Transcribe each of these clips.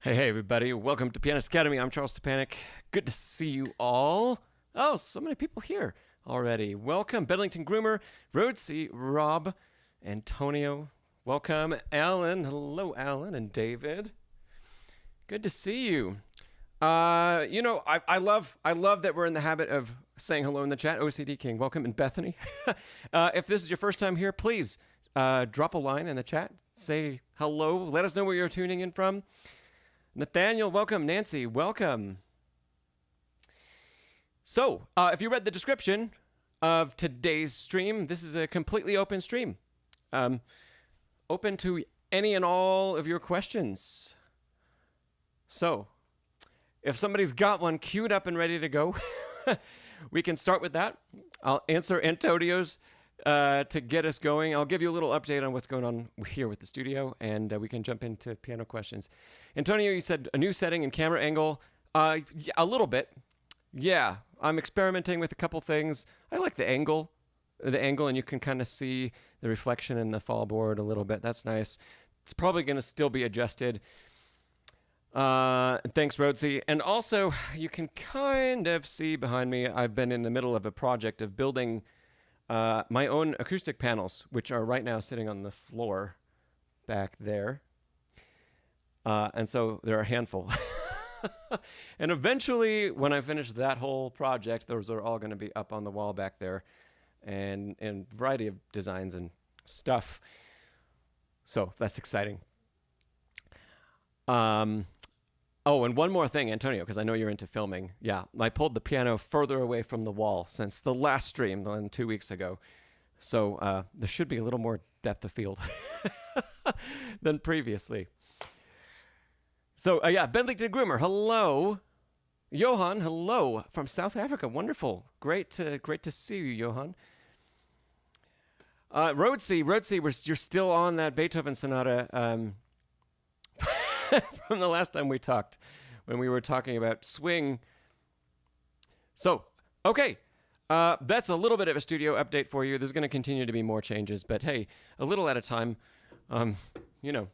Hey, everybody. Welcome to Pianist Academy. I'm Szczepanek. Good to see you all. Oh, so many people here already. Welcome, Bedlington Groomer, Rhodesy, Rob, Antonio. Welcome, Alan. Hello, Alan and David. Good to see you. I love that we're in the habit of saying hello in the chat. OCD King, welcome. And Bethany. If this is your first time here, please drop a line in the chat. Say hello. Let us know where you're tuning in from. Nathaniel, welcome. Nancy, welcome. So, if you read the description of today's stream, this is a completely open stream. Open to any and all of your questions. So, if somebody's got one queued up and ready to go, we can start with that. I'll answer Antonio's to get us going. I'll give you a little update on what's going on here with the studio, and we can jump into piano questions. Antonio, you said a new setting and camera angle. Yeah, a little bit. Yeah, I'm experimenting with a couple things. I like the angle, and you can kind of see the reflection in the fall board a little bit. That's nice. It's probably going to still be adjusted. Thanks, Rhodesy. And also, you can kind of see behind me, I've been in the middle of a project of building my own acoustic panels, which are right now sitting on the floor back there. And so they're a handful. And eventually, when I finish that whole project, those are all going to be up on the wall back there, and a variety of designs and stuff. So that's exciting. Oh, and one more thing, Antonio, because I know you're into filming. Yeah, I pulled the piano further away from the wall since the last stream than 2 weeks ago. So there should be a little more depth of field than previously. So, yeah, Bedlington Groomer, hello. Johan, hello, from South Africa. Wonderful. Great to see you, Johan. Rhodesy, you're still on that Beethoven sonata from the last time we talked, when we were talking about swing. So, okay, that's a little bit of a studio update for you. There's going to continue to be more changes, but hey, a little at a time. You know,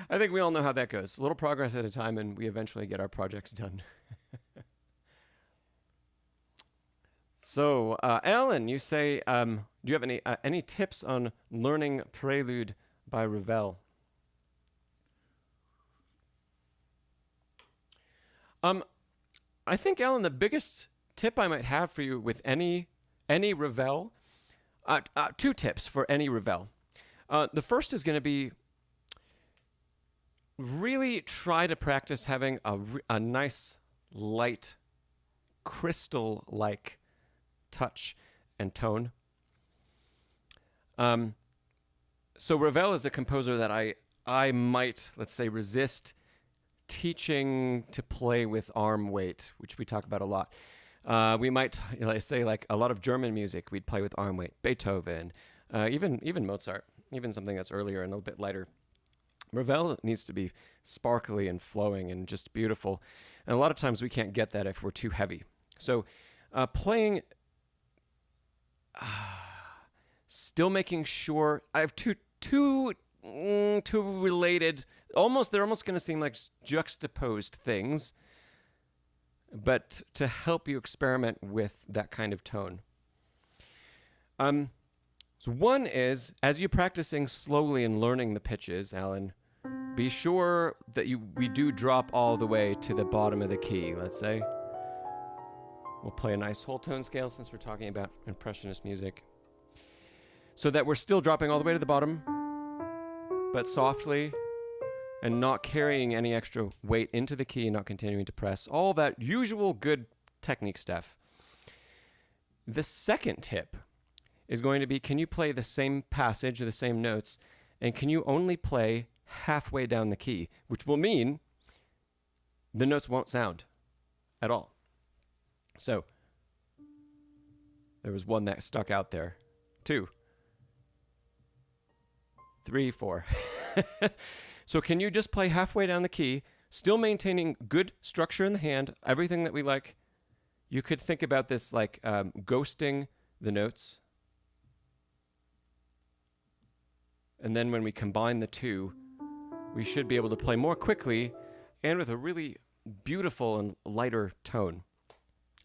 I think we all know how that goes. A little progress at a time, and we eventually get our projects done. So, Alan, you say, do you have any tips on learning Prelude by Ravel? I think, Alan, the biggest tip I might have for you with any Ravel, two tips for any Ravel. The first is going to be really try to practice having a nice, light, crystal-like touch and tone. So Ravel is a composer that I might, let's say, resist teaching to play with arm weight, which we talk about a lot. We might say, like a lot of German music, we'd play with arm weight. Beethoven, even Mozart, even something that's earlier and a little bit lighter. Ravel needs to be sparkly and flowing and just beautiful. And a lot of times we can't get that if we're too heavy. So playing, still making sure, I have two related, they're almost going to seem like juxtaposed things, but to help you experiment with that kind of tone. So one is, as you're practicing slowly and learning the pitches, Alan, be sure that we do drop all the way to the bottom of the key, let's say. We'll play a nice whole tone scale since we're talking about impressionist music. So that we're still dropping all the way to the bottom, but softly, and not carrying any extra weight into the key, not continuing to press. All that usual good technique stuff. The second tip is going to be, can you play the same passage or the same notes, and can you only play halfway down the key, which will mean the notes won't sound at all. So, there was one that stuck out there. 2, 3, 4. So can you just play halfway down the key, still maintaining good structure in the hand, everything that we like? You could think about this like ghosting the notes. And then when we combine the two, we should be able to play more quickly and with a really beautiful and lighter tone.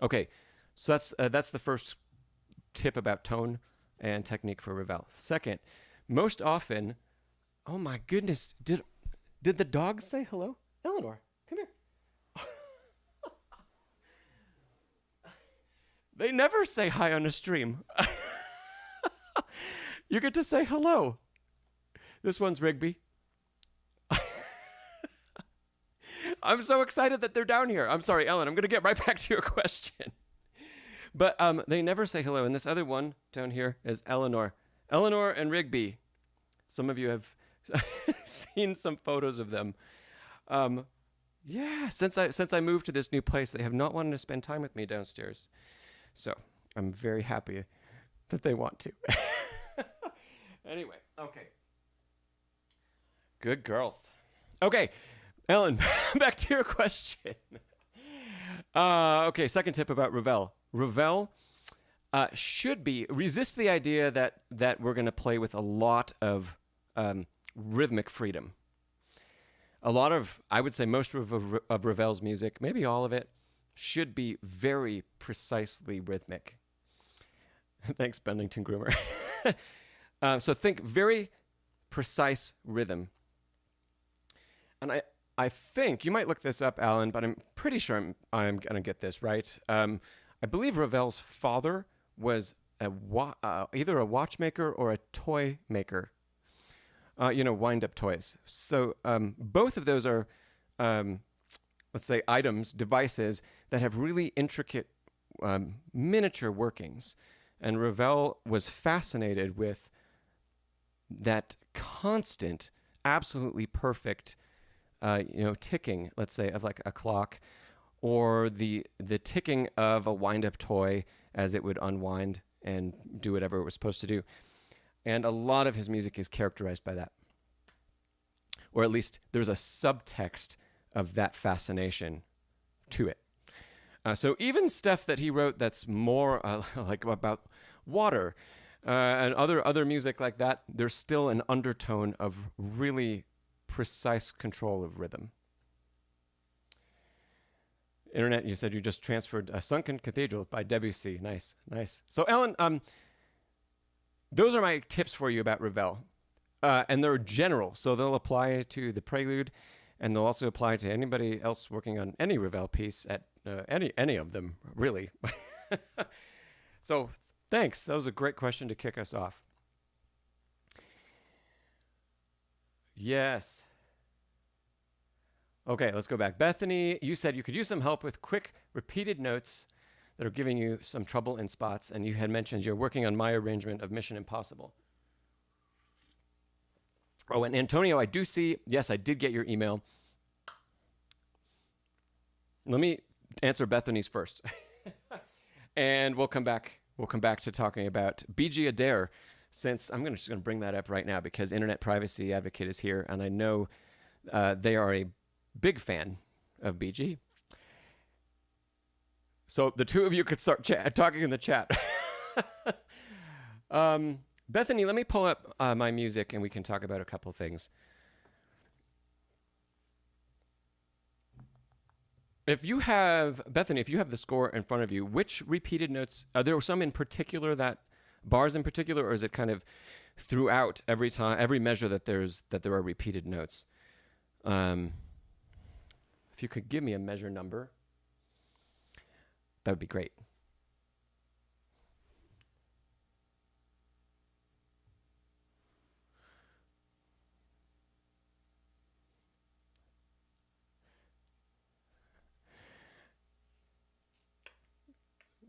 Okay, so that's the first tip about tone and technique for Ravel. Second, most often, oh my goodness, did the dog say hello? Eleanor, come here. They never say hi on a stream. You get to say hello. This one's Rigby. I'm so excited that they're down here. I'm sorry, Ellen, I'm going to get right back to your question. But they never say hello. And this other one down here is Eleanor. Eleanor and Rigby. Some of you have seen some photos of them. Yeah, since I moved to this new place, they have not wanted to spend time with me downstairs. So I'm very happy that they want to. Anyway, okay. Good girls. Okay, Ellen, back to your question. Okay, second tip about Ravel. Ravel should be, resist the idea that we're going to play with a lot of rhythmic freedom. A lot of, I would say most of Ravel's music, maybe all of it, should be very precisely rhythmic. Thanks, Bennington Groomer. So think very precise rhythm. And I think, you might look this up, Alan, but I'm pretty sure I'm going to get this right. I believe Ravel's father was either a watchmaker or a toy maker. Wind-up toys. So both of those are, let's say, items, devices that have really intricate miniature workings. And Ravel was fascinated with that constant, absolutely perfect, ticking, let's say, of like a clock, or the ticking of a wind-up toy as it would unwind and do whatever it was supposed to do. And a lot of his music is characterized by that. Or at least there's a subtext of that fascination to it. So even stuff that he wrote that's more like about water and other music like that, there's still an undertone of really precise control of rhythm. Internet, you said you just transferred A Sunken Cathedral by Debussy. Nice, nice. So Ellen, those are my tips for you about Ravel. And they're general, so they'll apply to the prelude, and they'll also apply to anybody else working on any Ravel piece at any of them, really. So thanks. That was a great question to kick us off. Yes. Okay, let's go back. Bethany, you said you could use some help with quick, repeated notes that are giving you some trouble in spots, and you had mentioned you're working on my arrangement of Mission Impossible. Oh, and Antonio, I do see, yes, I did get your email. Let me answer Bethany's first. And we'll come back to talking about BG Adir, since I'm just going to bring that up right now because Internet Privacy Advocate is here, and I know they are a big fan of BG. So the two of you could start talking in the chat. Bethany, let me pull up my music and we can talk about a couple things. Bethany, if you have the score in front of you, which repeated notes, are there some in particular bars in particular, or is it kind of throughout every measure that there are repeated notes? If you could give me a measure number, that would be great.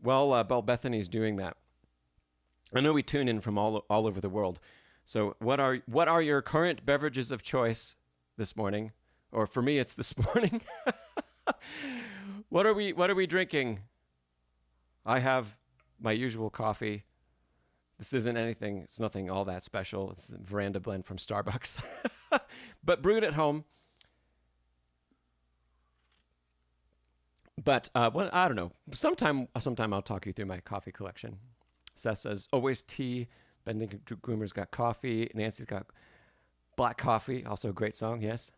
While Bethany's doing that, I know we tune in from all over the world. So what are your current beverages of choice this morning? Or for me, it's this morning. What are we drinking? I have my usual coffee. This isn't anything. It's nothing all that special. It's the Veranda blend from Starbucks, but brewed at home. But I don't know. Sometime I'll talk you through my coffee collection. Seth says always tea. Bending Groomer's got coffee. Nancy's got Black Coffee, also a great song, yes.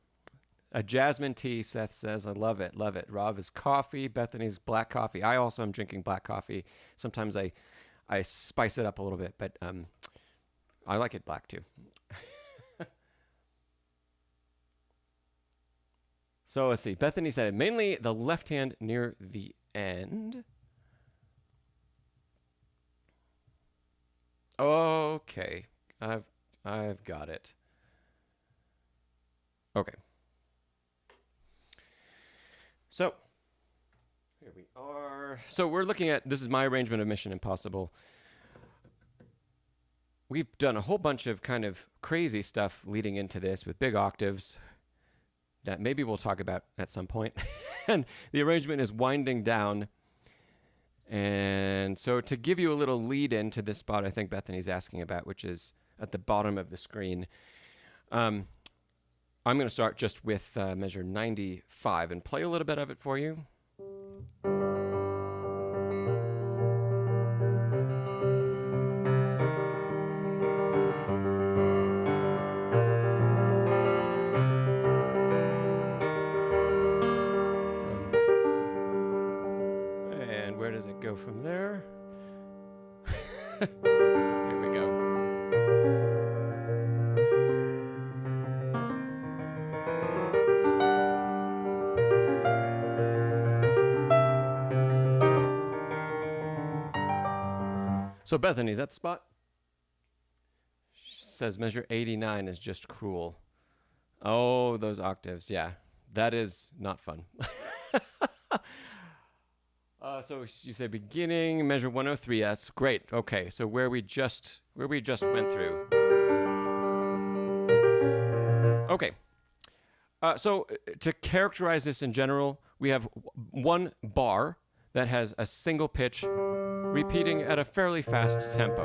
A jasmine tea, Seth says. I love it, love it. Rob is coffee. Bethany's black coffee. I also am drinking black coffee. Sometimes I spice it up a little bit, but I like it black too. So let's see. Bethany said mainly the left hand near the end. Okay, I've got it. Okay. So here we are. So we're looking at, this is my arrangement of Mission Impossible. We've done a whole bunch of kind of crazy stuff leading into this with big octaves that maybe we'll talk about at some point. And the arrangement is winding down. And so to give you a little lead into this spot I think Bethany's asking about, which is at the bottom of the screen, I'm going to start just with measure 95 and play a little bit of it for you. And where does it go from there? Here we go. So Bethany's that spot? She says measure 89 is just cruel. Oh, those octaves. Yeah, that is not fun. So you say beginning, measure 103. That's great. Okay, so where we just went through. Okay. So to characterize this in general, we have one bar that has a single pitch repeating at a fairly fast tempo.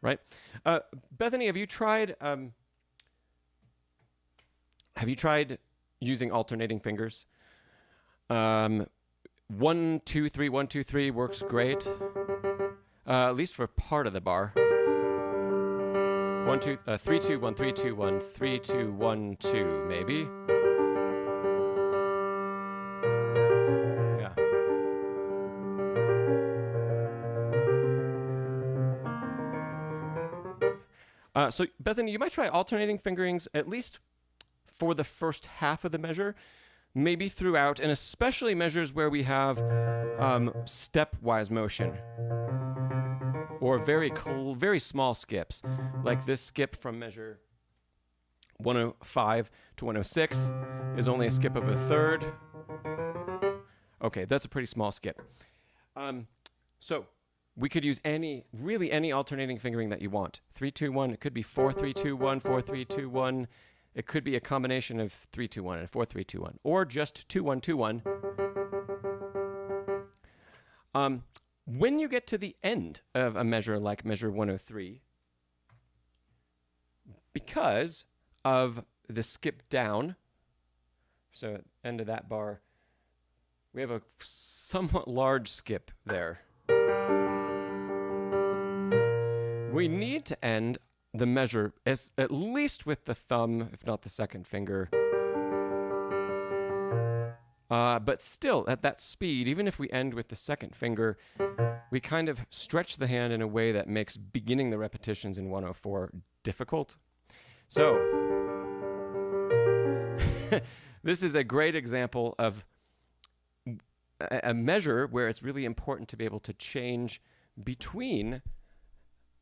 Right? Bethany, have you tried using alternating fingers? 1, 2, 3, 1, 2, 3 works great. At least for part of the bar. 1, 2, 3, 2, 1, 3, 2, 1, 3, 2, 1, 2, maybe. So Bethany, you might try alternating fingerings at least for the first half of the measure, maybe throughout, and especially measures where we have stepwise motion or very small skips, like this skip from measure 105 to 106 is only a skip of a third. Okay, that's a pretty small skip. So we could use any alternating fingering that you want. 3, 2, 1. It could be 4, 3, 2, 1, 4, 3, 2, 1. It could be a combination of 3, 2, 1 and 4, 3, 2, 1, or just 2, 1, 2, 1. When you get to the end of a measure like measure 103, because of the skip down, so at the end of that bar, we have a somewhat large skip there. We need to end the measure at least with the thumb, if not the second finger. But still, at that speed, even if we end with the second finger, we kind of stretch the hand in a way that makes beginning the repetitions in 104 difficult. So, this is a great example of a measure where it's really important to be able to change between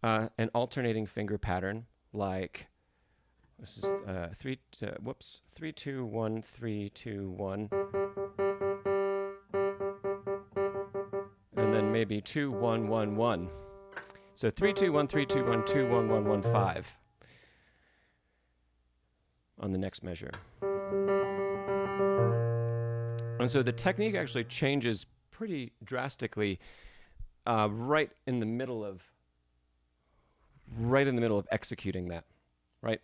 an alternating finger pattern, like this is 3, 2, 1, 3, 2, 1, and then maybe 2, 1, 1, 1. So 3, 2, 1, 3, 2, 1, 2, 1, 1, 1, 5 on the next measure. And so the technique actually changes pretty drastically right in the middle of executing that, right?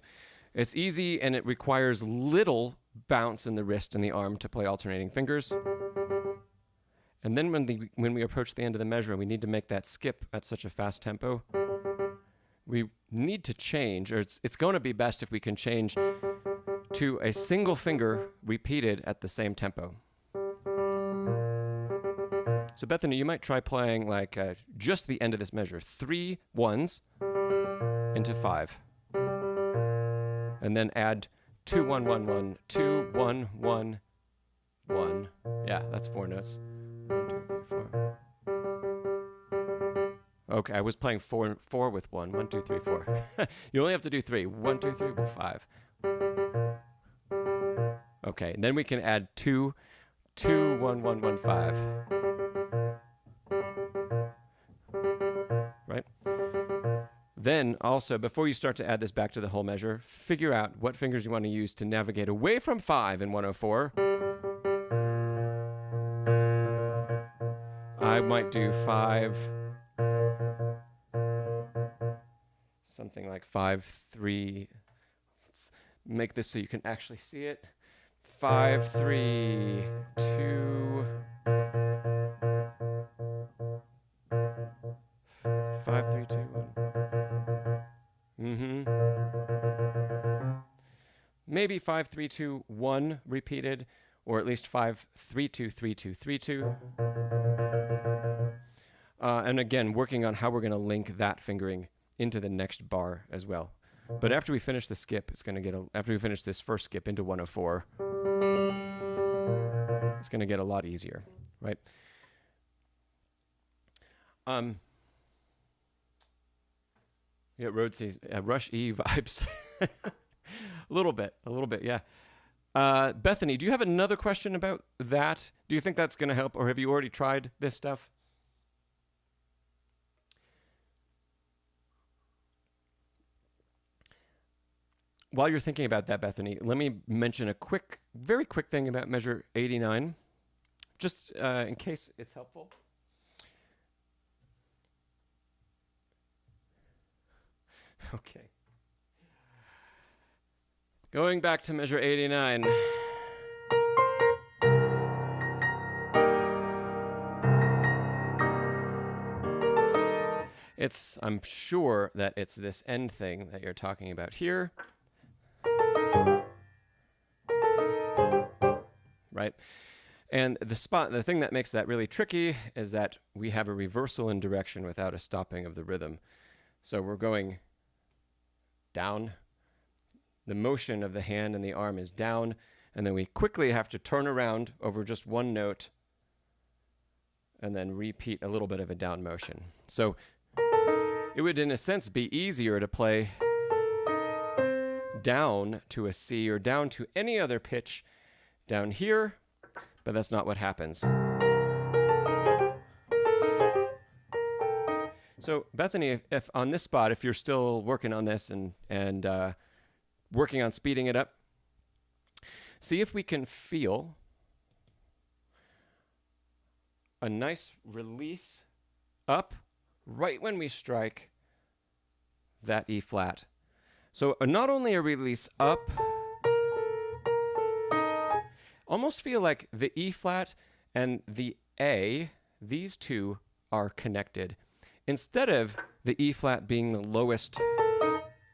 It's easy and it requires little bounce in the wrist and the arm to play alternating fingers. And then when we approach the end of the measure and we need to make that skip at such a fast tempo, we need to change, or it's going to be best if we can change to a single finger repeated at the same tempo. So Bethany, you might try playing like just the end of this measure, 3 ones into 5, and then add 2 1 1 1 2 1 1 1. Yeah, that's 4 notes. 1 2 3 4. Okay, I was playing 4 with 1. 1 2 3 4. You only have to do 3. 1 2 3 5. Okay, and then we can add 2 2 1 1 1 5. Right? Then also, before you start to add this back to the whole measure, figure out what fingers you want to use to navigate away from 5 in 104. I might do 5, something like 5 3. Let's make this so you can actually see it. 5 3 2 5 3 2 1. Maybe 5 3 2 1 repeated, or at least 5 3 2 3 2 3 2. And again, working on how we're going to link that fingering into the next bar as well. But after we finish the skip, it's going to get after we finish this first skip into 104, it's going to get a lot easier, right? Yeah, Road says Rush E vibes. a little bit, yeah. Bethany, do you have another question about that? Do you think that's going to help, or have you already tried this stuff? While you're thinking about that, Bethany, let me mention a very quick thing about measure 89, just in case it's helpful. Okay. Going back to measure 89. I'm sure that it's this end thing that you're talking about here. Right? And the thing that makes that really tricky is that we have a reversal in direction without a stopping of the rhythm. So we're going down. The motion of the hand and the arm is down, and then we quickly have to turn around over just one note and then repeat a little bit of a down motion. So it would, in a sense, be easier to play down to a C or down to any other pitch down here, but that's not what happens. So Bethany, if on this spot, if you're still working on this and working on speeding it up, see if we can feel a nice release up right when we strike that E flat. So not only a release up, almost feel like the E flat and the A, these two are connected. Instead of the E flat being the lowest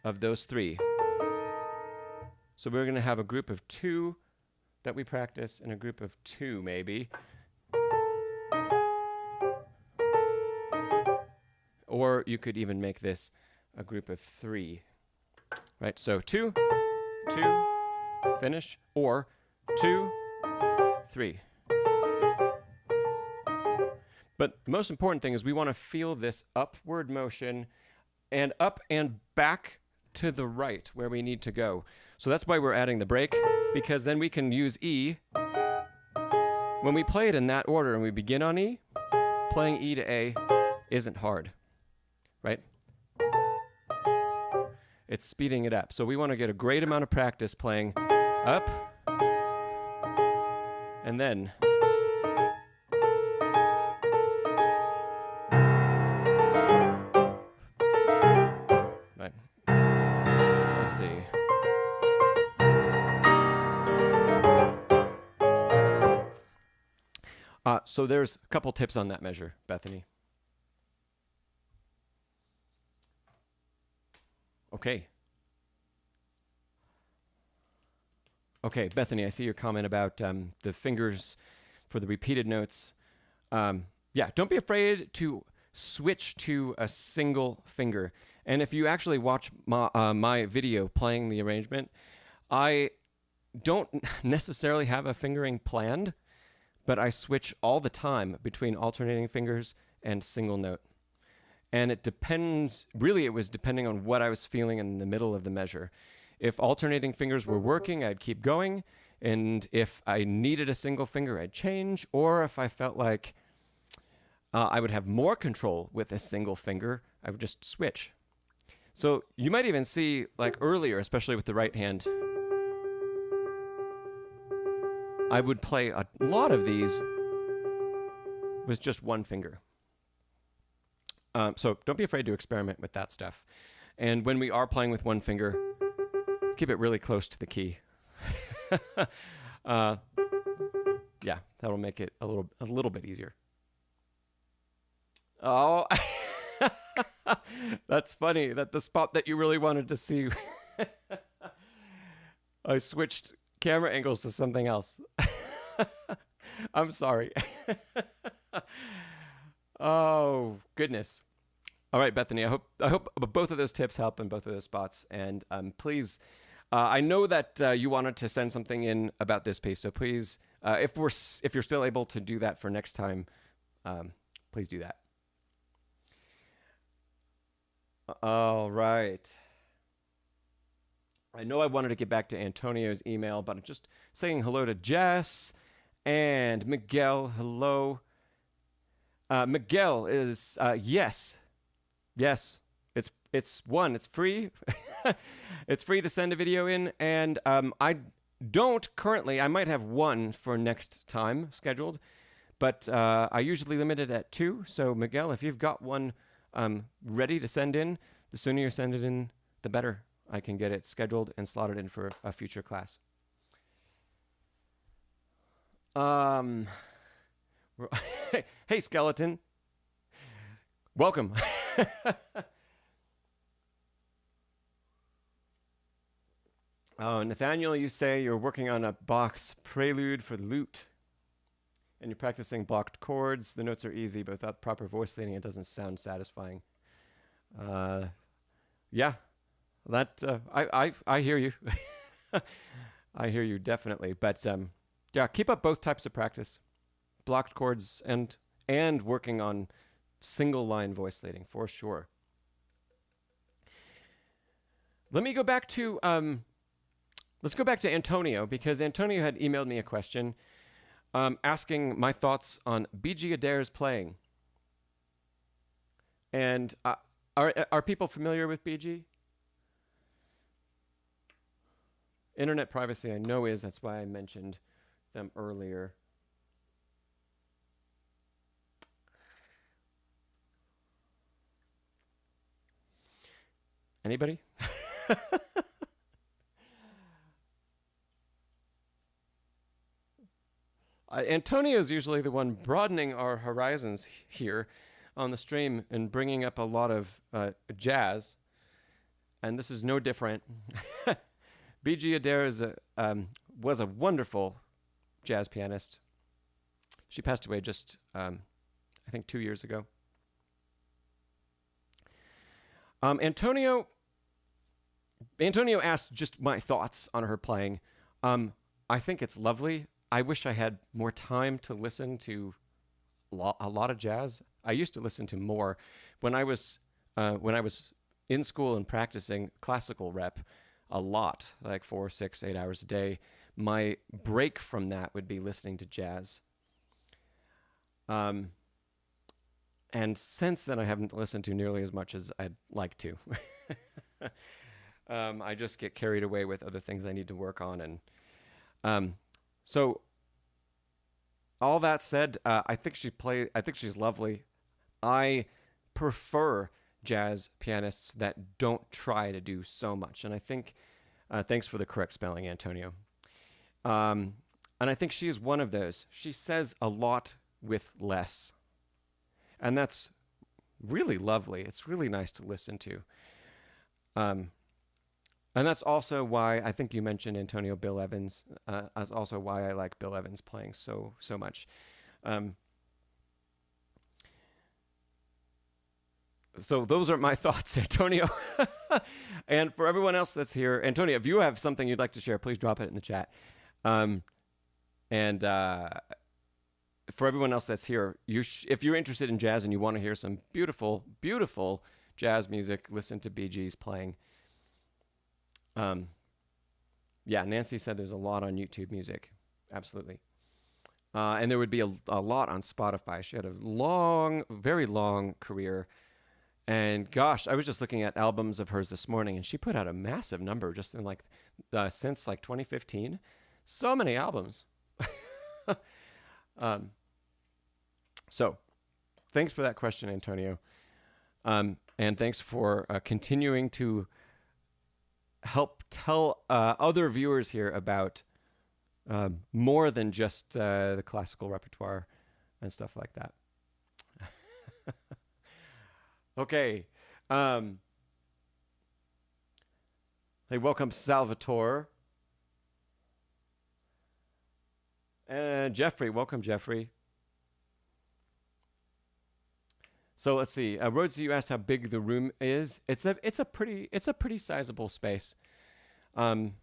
of those three. So we're going to have a group of 2 that we practice and a group of 2 maybe. Or you could even make this a group of 3. Right? So 2, 2, finish, or 2, 3. But the most important thing is we want to feel this upward motion and up and back to the right where we need to go. So that's why we're adding the break, because then we can use E. When we play it in that order and we begin on E, playing E to A isn't hard, right? It's speeding it up. So we want to get a great amount of practice playing up and then right. Let's see. So there's a couple tips on that measure, Bethany. Okay. Okay, Bethany, I see your comment about the fingers for the repeated notes. Yeah, don't be afraid to switch to a single finger. And if you actually watch my video playing the arrangement, I don't necessarily have a fingering planned, but I switch all the time between alternating fingers and single note. And it depends, really, it was depending on what I was feeling in the middle of the measure. If alternating fingers were working, I'd keep going. And if I needed a single finger, I'd change. Or if I felt like I would have more control with a single finger, I would just switch. So you might even see, like earlier, especially with the right hand, I would play a lot of these with just one finger. So don't be afraid to experiment with that stuff. And when we are playing with one finger, keep it really close to the key. Yeah, that'll make it a little bit easier. Oh, that's funny that the spot that you really wanted to see, I switched camera angles to something else. I'm sorry. Oh, goodness. All right, Bethany, I hope both of those tips help in both of those spots. And please, I know that you wanted to send something in about this piece, so please, if you're still able to do that for next time, please do that. All right. I know I wanted to get back to Antonio's email, but I'm just saying hello to Jess and Miguel. Hello. Miguel is yes. It's free. It's free to send a video in, and I don't currently. I might have one for next time scheduled, but I usually limit it at 2. So Miguel, if you've got one ready to send in, the sooner you send it in, the better. I can get it scheduled and slotted in for a future class. Hey, Skeleton. Welcome. Oh, Nathaniel, you say you're working on a Bach's prelude for lute, and you're practicing blocked chords. The notes are easy, but without proper voice leading, it doesn't sound satisfying. Yeah, that I hear you. I hear you definitely. But yeah, keep up both types of practice, blocked chords and working on single line voice leading for sure. Let me go back to let's go back to Antonio, because Antonio had emailed me a question asking my thoughts on B.G. Adir's playing. And are people familiar with B.G.? Internet privacy, I know is. That's why I mentioned them earlier. Anybody? Antonio's usually the one broadening our horizons here on the stream and bringing up a lot of jazz, and this is no different. B.G. Adir was a wonderful jazz pianist. She passed away just, I think, 2 years ago. Antonio asked just my thoughts on her playing. I think it's lovely. I wish I had more time to listen to a lot of jazz. I used to listen to more when I was in school and practicing classical rep a lot, like 4, 6, 8 hours a day. My break from that would be listening to jazz. And since then, I haven't listened to nearly as much as I'd like to. I just get carried away with other things I need to work on, and so all that said, I think she's lovely. I prefer jazz pianists that don't try to do so much, and I think thanks for the correct spelling, Antonio. And I think she is one of those. She says a lot with less, and that's really lovely. It's really nice to listen to. And that's also why I think you mentioned Antonio Bill Evans. That's also why I like Bill Evans playing so much. So those are my thoughts, Antonio. And for everyone else that's here, Antonio, if you have something you'd like to share, please drop it in the chat. And for everyone else that's here, if you're interested in jazz and you want to hear some beautiful, beautiful jazz music, listen to BG's playing. Yeah, Nancy said there's a lot on YouTube Music. Absolutely. And there would be a lot on Spotify. She had a long, very long career. And gosh, I was just looking at albums of hers this morning, and she put out a massive number just in since 2015. So many albums. So thanks for that question, Antonio. And thanks for continuing to help tell other viewers here about more than just the classical repertoire and stuff like that. Okay. Hey, welcome Salvatore. And Jeffrey, welcome Jeffrey. So let's see. Rhodes, you asked how big the room is. It's a pretty sizable space. I'm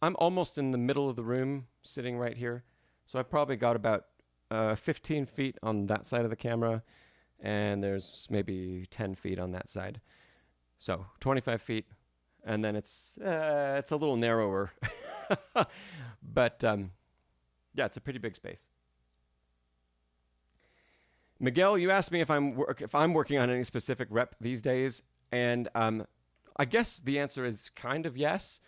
almost in the middle of the room, sitting right here. So I've probably got about 15 feet on that side of the camera, and there's maybe 10 feet on that side. So 25 feet, and then it's a little narrower. But yeah, it's a pretty big space. Miguel, you asked me if I'm working on any specific rep these days, and I guess the answer is kind of yes.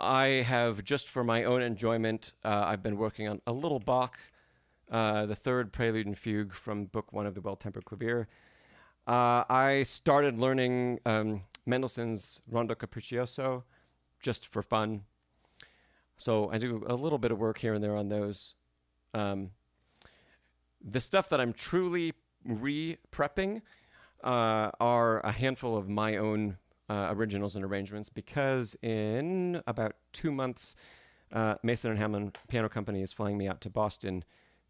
I have, just for my own enjoyment, I've been working on a little Bach, the third Prelude and Fugue from Book 1 of the Well-Tempered Clavier. I started learning Mendelssohn's Rondo Capriccioso just for fun. So I do a little bit of work here and there on those. The stuff that I'm truly re-prepping are a handful of my own originals and arrangements, because in about 2 months, Mason & Hamlin Piano Company is flying me out to Boston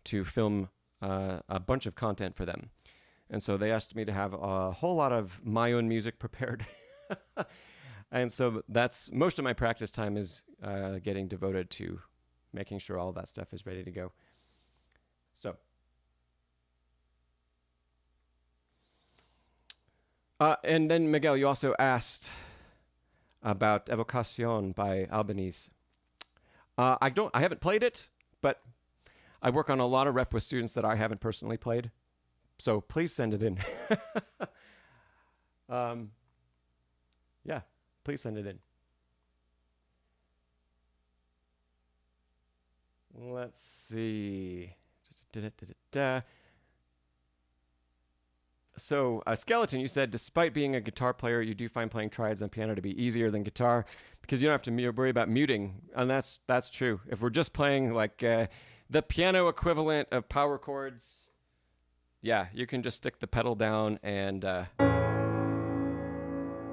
to film a bunch of content for them. And so they asked me to have a whole lot of my own music prepared. And so that's most of my practice time is getting devoted to making sure all of that stuff is ready to go. So. And then, Miguel, you also asked about Evocación by Albanese. I haven't played it, but I work on a lot of rep with students that I haven't personally played. So please send it in. Yeah, please send it in. Let's see. So, Skeleton, you said, despite being a guitar player, you do find playing triads on piano to be easier than guitar because you don't have to worry about muting. And that's true. If we're just playing like the piano equivalent of power chords, yeah, you can just stick the pedal down and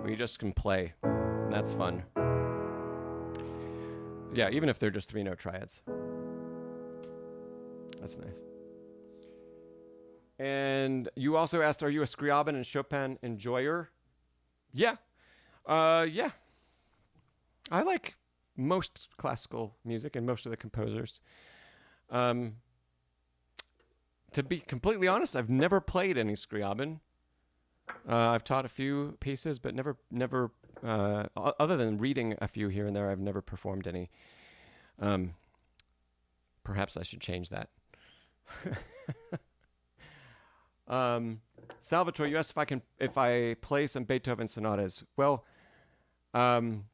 we just can play. That's fun. Yeah, even if they're just 3-note triads. That's nice. And you also asked, are you a Scriabin and Chopin enjoyer? Yeah. Yeah. I like most classical music and most of the composers. To be completely honest, I've never played any Scriabin. I've taught a few pieces, but never, other than reading a few here and there, I've never performed any. Perhaps I should change that. Salvatore, you asked if I play some Beethoven sonatas. Well, we'll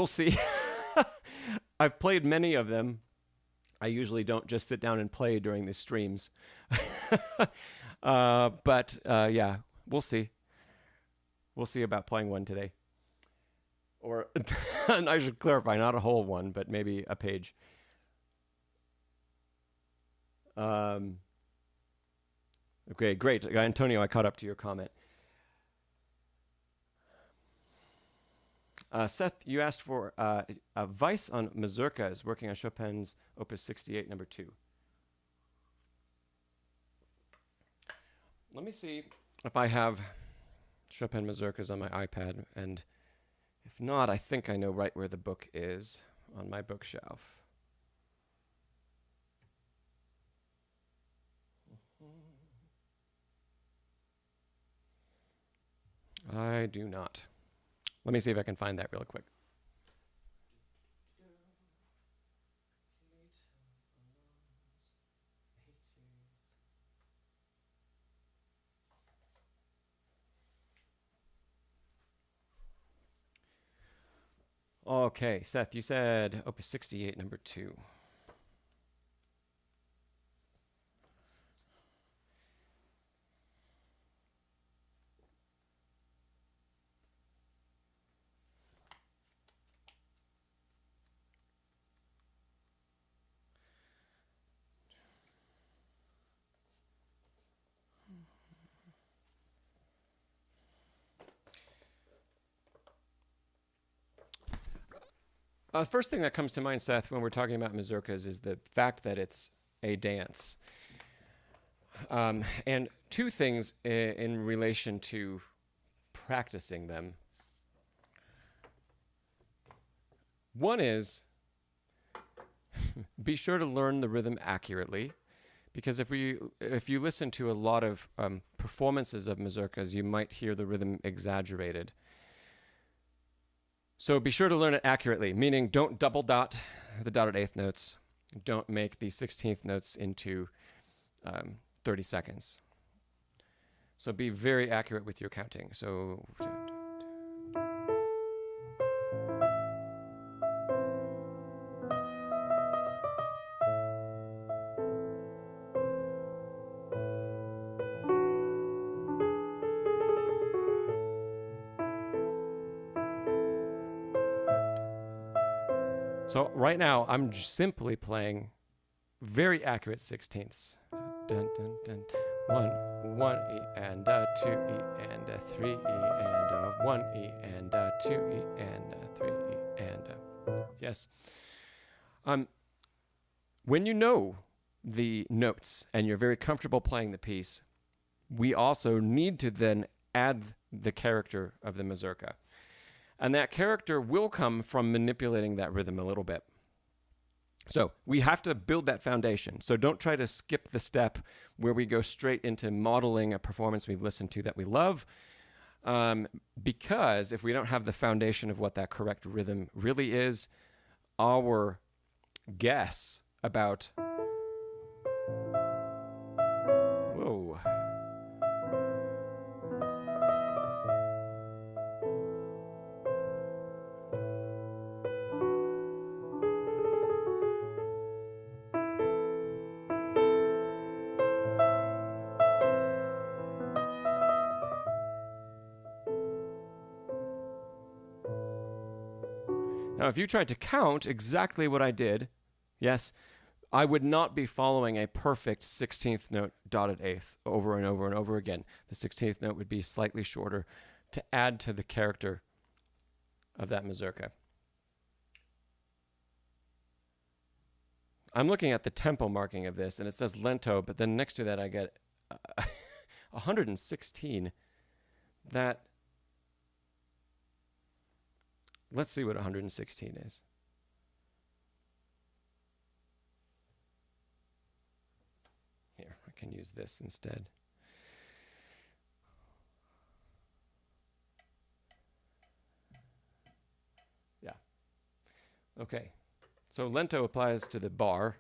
see. I've played many of them. I usually don't just sit down and play during the streams. But yeah, we'll see. We'll see about playing one today. Or, and I should clarify, not a whole one, but maybe a page. Okay, great. Antonio, I caught up to your comment. Seth, you asked for advice on mazurkas working on Chopin's Opus 68, number 2. Let me see if I have Chopin mazurkas on my iPad, and if not, I think I know right where the book is on my bookshelf. I do not. Let me see if I can find that real quick. Okay, Seth, you said Opus 68, number 2. First thing that comes to mind, Seth, when we're talking about mazurkas is the fact that it's a dance. And two things in relation to practicing them. One is be sure to learn the rhythm accurately, because if you listen to a lot of performances of mazurkas, you might hear the rhythm exaggerated. So be sure to learn it accurately, meaning don't double dot the dotted eighth notes. Don't make the 16th notes into 30 seconds. So be very accurate with your counting. So So right now, I'm simply playing very accurate 16ths. Dun, dun, dun. 1 E and 2 E and 3 E and 1 E and 2 E and 3 E and yes. When you know the notes and you're very comfortable playing the piece, we also need to then add the character of the mazurka. And that character will come from manipulating that rhythm a little bit. So we have to build that foundation. So don't try to skip the step where we go straight into modeling a performance we've listened to that we love. Because if we don't have the foundation of what that correct rhythm really is, our guess about... Whoa. Now, if you tried to count exactly what I did, yes, I would not be following a perfect 16th note dotted eighth over and over and over again. The 16th note would be slightly shorter to add to the character of that mazurka. I'm looking at the tempo marking of this, and it says lento, but then next to that I get 116. That... Let's see what 116 is. Here, I can use this instead. Yeah. Okay. So lento applies to the bar.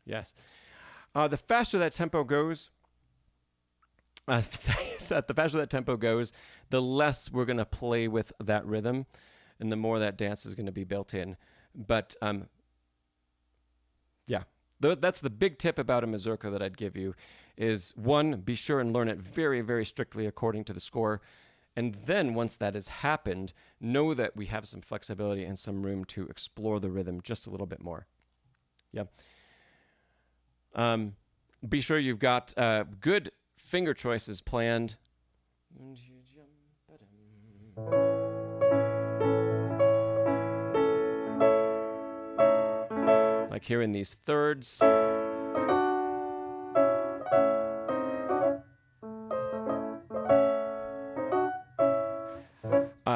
Yes. The faster that tempo goes, the faster that tempo goes, the less we're going to play with that rhythm, and the more that dance is going to be built in. But yeah, that's the big tip about a mazurka that I'd give you, is one, be sure and learn it very, very strictly according to the score. And then once that has happened, know that we have some flexibility and some room to explore the rhythm just a little bit more. Yeah. Be sure you've got good finger choices planned. Like here in these thirds.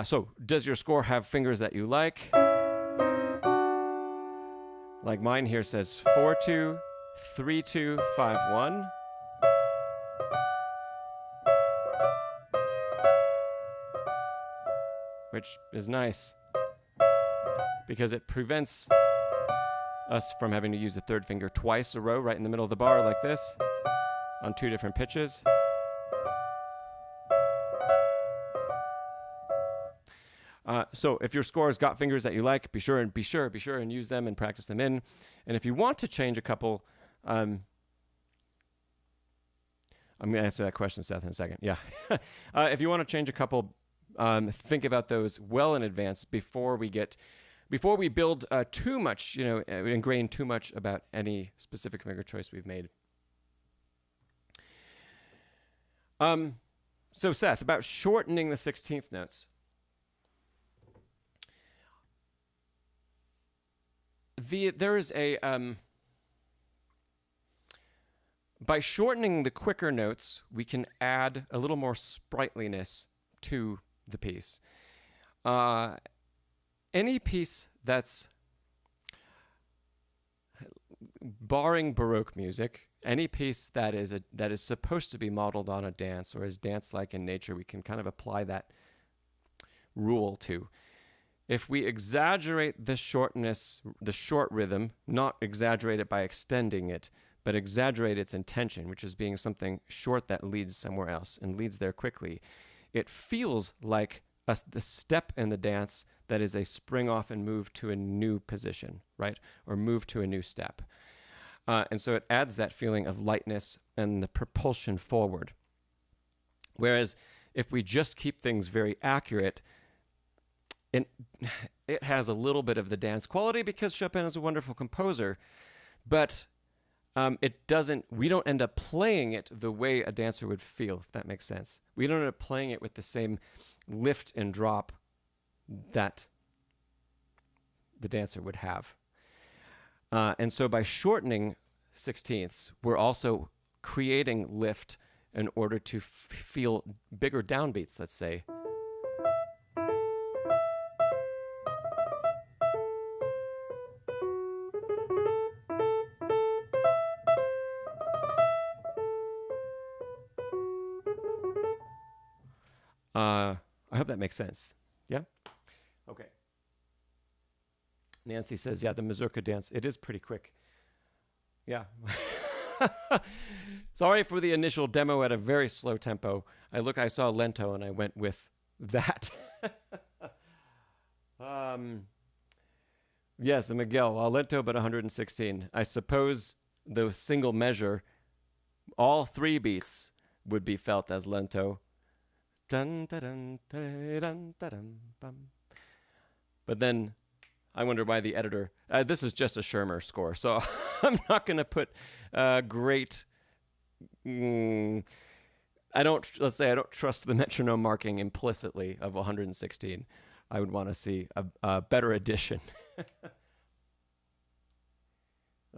So, does your score have fingers that you like? Like mine here says 4-2, 3-2, 5-1. Which is nice because it prevents us from having to use the third finger twice a row right in the middle of the bar like this on two different pitches. So if your score has got fingers that you like, be sure and use them and practice them in. And if you want to change a couple, I'm going to answer that question, Seth, in a second. Yeah. If you want to change a couple, think about those well in advance before we build too much, ingrain too much about any specific finger choice we've made. So Seth, about shortening the 16th notes. There is a by shortening the quicker notes, we can add a little more sprightliness to the piece. Any piece that's barring Baroque music, any piece that is supposed to be modeled on a dance or is dance-like in nature, we can kind of apply that rule to. If we exaggerate the shortness, the short rhythm, not exaggerate it by extending it, but exaggerate its intention, which is being something short that leads somewhere else and leads there quickly, it feels like the step in the dance that is a spring off and move to a new position, right? Or move to a new step. And so it adds that feeling of lightness and the propulsion forward. Whereas if we just keep things very accurate, it has a little bit of the dance quality because Chopin is a wonderful composer, but we don't end up playing it the way a dancer would feel, if that makes sense. We don't end up playing it with the same lift and drop that the dancer would have. And so by shortening 16ths, we're also creating lift in order to feel bigger downbeats, let's say. I hope that makes sense. Yeah? Okay. Nancy says, yeah, the mazurka dance, it is pretty quick. Yeah. Sorry for the initial demo at a very slow tempo. I saw lento and I went with that. Yes, Miguel, lento but 116. I suppose the single measure, all three beats would be felt as lento. Dun, dun, dun, dun, dun, bum. But then I wonder why the editor, this is just a Schirmer score, so I'm not going to put great, let's say I don't trust the metronome marking implicitly of 116. I would want to see a better edition.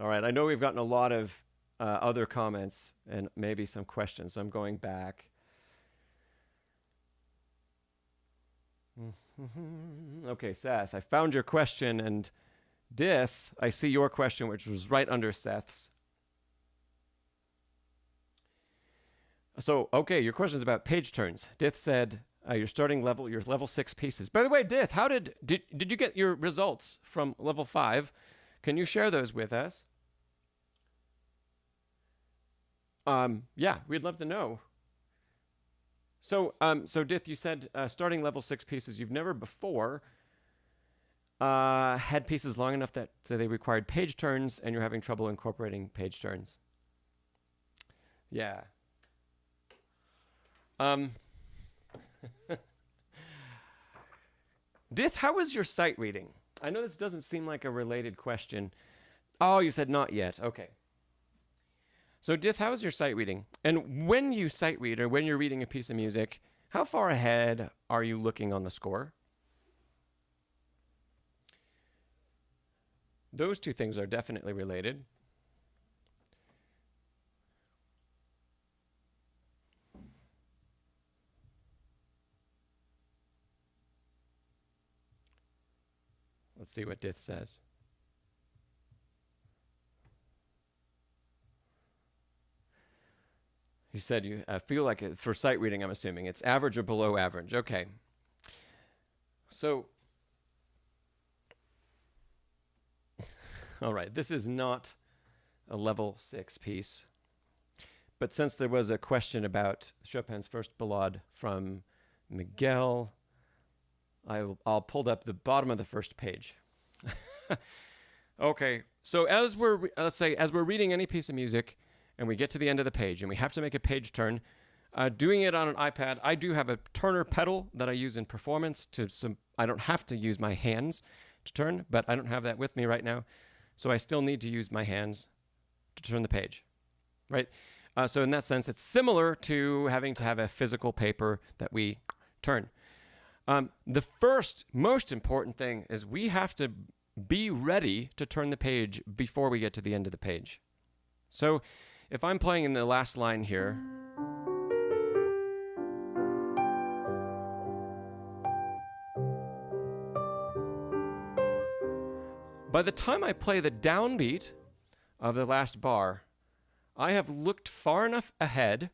All right, I know we've gotten a lot of other comments and maybe some questions, so I'm going back. Okay, Seth, I found your question, and Dith, I see your question, which was right under Seth's. So, okay, your question is about page turns. Dith said your starting level, your level 6 pieces. By the way, Dith, how did you get your results from level 5? Can you share those with us? Yeah, we'd love to know. So Dith, you said starting level 6 pieces, you've never before had pieces long enough that they required page turns, and you're having trouble incorporating page turns. Yeah. Dith, how was your sight reading? I know this doesn't seem like a related question. Oh, you said not yet. Okay. So, Dith, how is your sight reading? And when you sight read or when you're reading a piece of music, how far ahead are you looking on the score? Those two things are definitely related. Let's see what Dith says. You said you feel like it, for sight reading, I'm assuming it's average or below average. Okay. So, all right, this is not a level 6 piece. But since there was a question about Chopin's first Ballade from Miguel, I'll pull up the bottom of the first page. Okay, so as we're, let's say, as we're reading any piece of music, and we get to the end of the page, and we have to make a page turn. Doing it on an iPad, I do have a turner pedal that I use in performance. I don't have to use my hands to turn, but I don't have that with me right now. So I still need to use my hands to turn the page, right? So in that sense, it's similar to having to have a physical paper that we turn. The first, most important thing is we have to be ready to turn the page before we get to the end of the page. So if I'm playing in the last line here, by the time I play the downbeat of the last bar, I have looked far enough ahead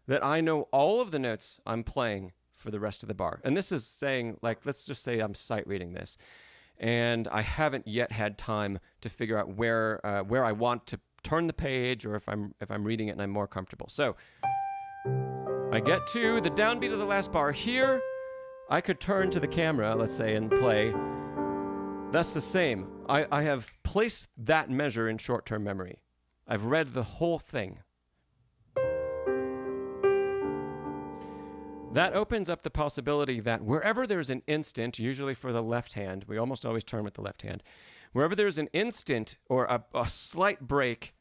that I know all of the notes I'm playing for the rest of the bar. And this is saying, like, let's just say I'm sight reading this, and I haven't yet had time to figure out where I want to turn the page, or if I'm reading it and I'm more comfortable. So I get to the downbeat of the last bar here. I could turn to the camera, let's say, and play. That's the same. I have placed that measure in short-term memory. I've read the whole thing. That opens up the possibility that wherever there's an instant, usually for the left hand, we almost always turn with the left hand, wherever there's an instant or a slight break,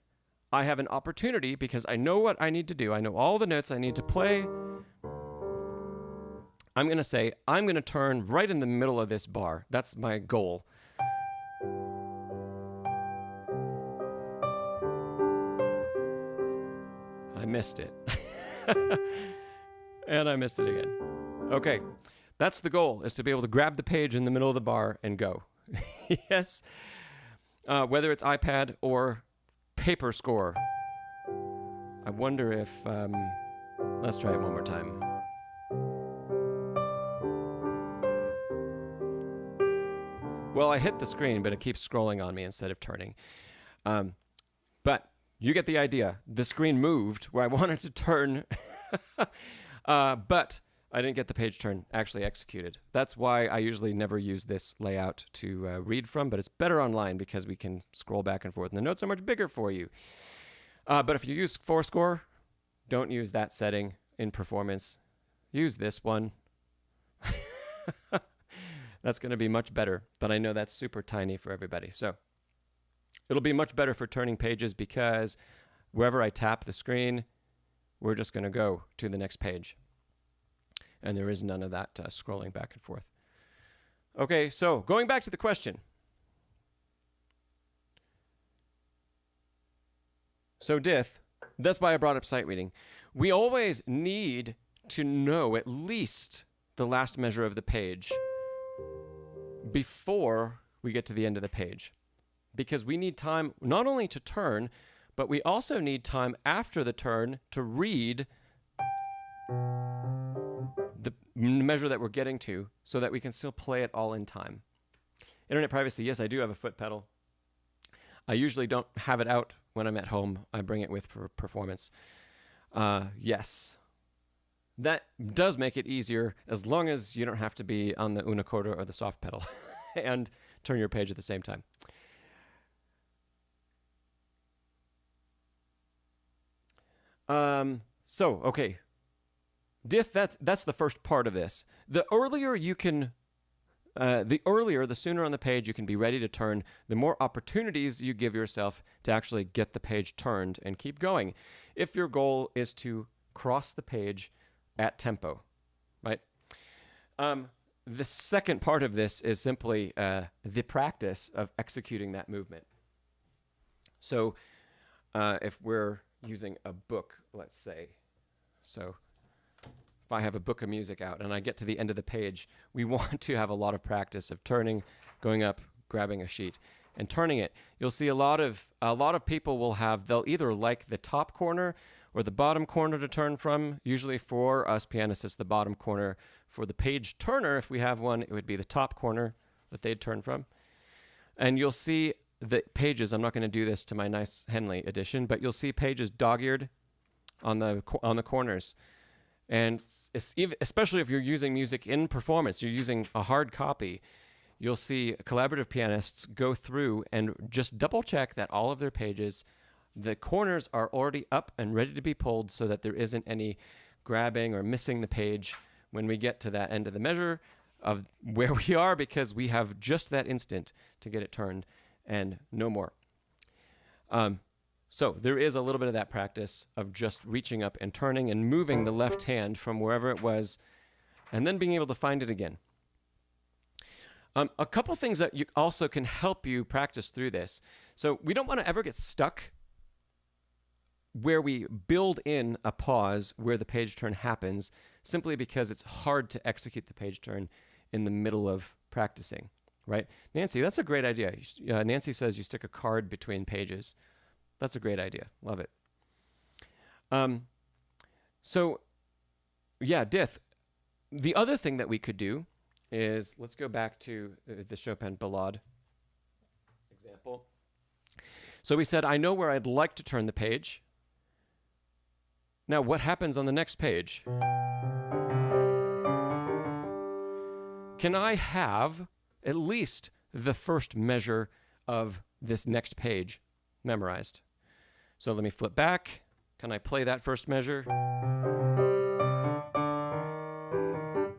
I have an opportunity because I know what I need to do. I know all the notes I need to play. I'm going to say, I'm going to turn right in the middle of this bar. That's my goal. I missed it. And I missed it again. Okay, that's the goal, is to be able to grab the page in the middle of the bar and go. Yes. Whether it's iPad or paper score. I wonder if, let's try it one more time. Well, I hit the screen, but it keeps scrolling on me instead of turning. But you get the idea. The screen moved where I wanted to turn, but I didn't get the page turn actually executed. That's why I usually never use this layout to read from, but it's better online because we can scroll back and forth, and the notes are much bigger for you. But if you use Fourscore, don't use that setting in performance. Use this one. That's going to be much better, but I know that's super tiny for everybody. So it'll be much better for turning pages because wherever I tap the screen, we're just going to go to the next page. And there is none of that scrolling back and forth. Okay, so going back to the question. So Dith, that's why I brought up sight reading. We always need to know at least the last measure of the page before we get to the end of the page. Because we need time not only to turn, but we also need time after the turn to read the measure that we're getting to so that we can still play it all in time. Internet privacy, yes, I do have a foot pedal. I usually don't have it out when I'm at home. I bring it with for performance. Yes. That does make it easier as long as you don't have to be on the una corda or the soft pedal and turn your page at the same time. Okay. Diff, that's the first part of this. The sooner on the page you can be ready to turn, the more opportunities you give yourself to actually get the page turned and keep going. If your goal is to cross the page at tempo, right? The second part of this is simply the practice of executing that movement. So if we're using a book, let's say, so if I have a book of music out and I get to the end of the page, we want to have a lot of practice of turning, going up, grabbing a sheet, and turning it. You'll see a lot of people they'll either like the top corner or the bottom corner to turn from. Usually for us pianists, it's the bottom corner. For the page turner, if we have one, it would be the top corner that they'd turn from. And you'll see the pages, I'm not going to do this to my nice Henley edition, but you'll see pages dog-eared on the corners. And especially if you're using music in performance, you're using a hard copy, you'll see collaborative pianists go through and just double check that all of their pages, the corners are already up and ready to be pulled so that there isn't any grabbing or missing the page when we get to that end of the measure of where we are, because we have just that instant to get it turned and no more. So there is a little bit of that practice of just reaching up and turning and moving the left hand from wherever it was and then being able to find it again. A couple things that you also can help you practice through this. So we don't want to ever get stuck where we build in a pause where the page turn happens simply because it's hard to execute the page turn in the middle of practicing, right? Nancy, that's a great idea. Nancy says you stick a card between pages. That's a great idea. Love it. So, yeah, Diff. The other thing that we could do is, let's go back to the Chopin Ballade example. So we said, I know where I'd like to turn the page. Now, what happens on the next page? Can I have at least the first measure of this next page memorized? So let me flip back. Can I play that first measure?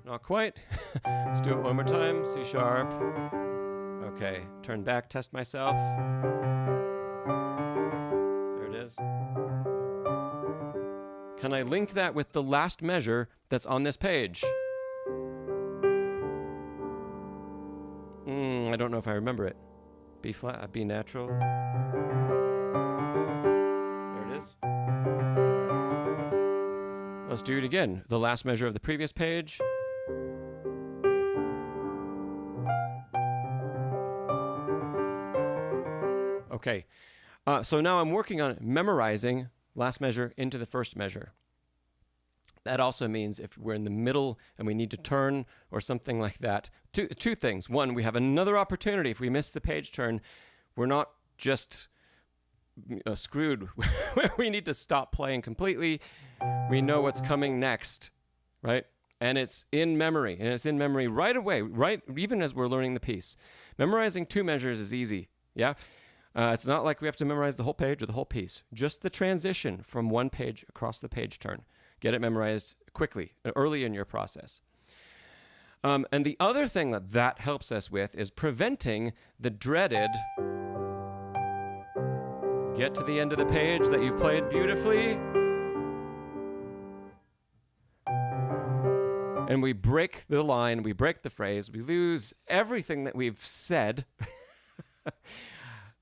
Not quite. Let's do it one more time. C sharp. Okay, turn back, test myself. There it is. Can I link that with the last measure that's on this page? I don't know if I remember it. B flat, B natural. There it is. Let's do it again. The last measure of the previous page. Okay. So now I'm working on memorizing last measure into the first measure. That also means if we're in the middle and we need to turn or something like that, two things. One, we have another opportunity. If we miss the page turn, we're not just screwed. We need to stop playing completely. We know what's coming next, right? And it's in memory. And it's in memory right away, right? Even as we're learning the piece. Memorizing two measures is easy, yeah? It's not like we have to memorize the whole page or the whole piece. Just the transition from one page across the page turn. Get it memorized quickly, early in your process. And the other thing that helps us with is preventing the dreaded get to the end of the page that you've played beautifully, and we break the line, we break the phrase, we lose everything that we've said.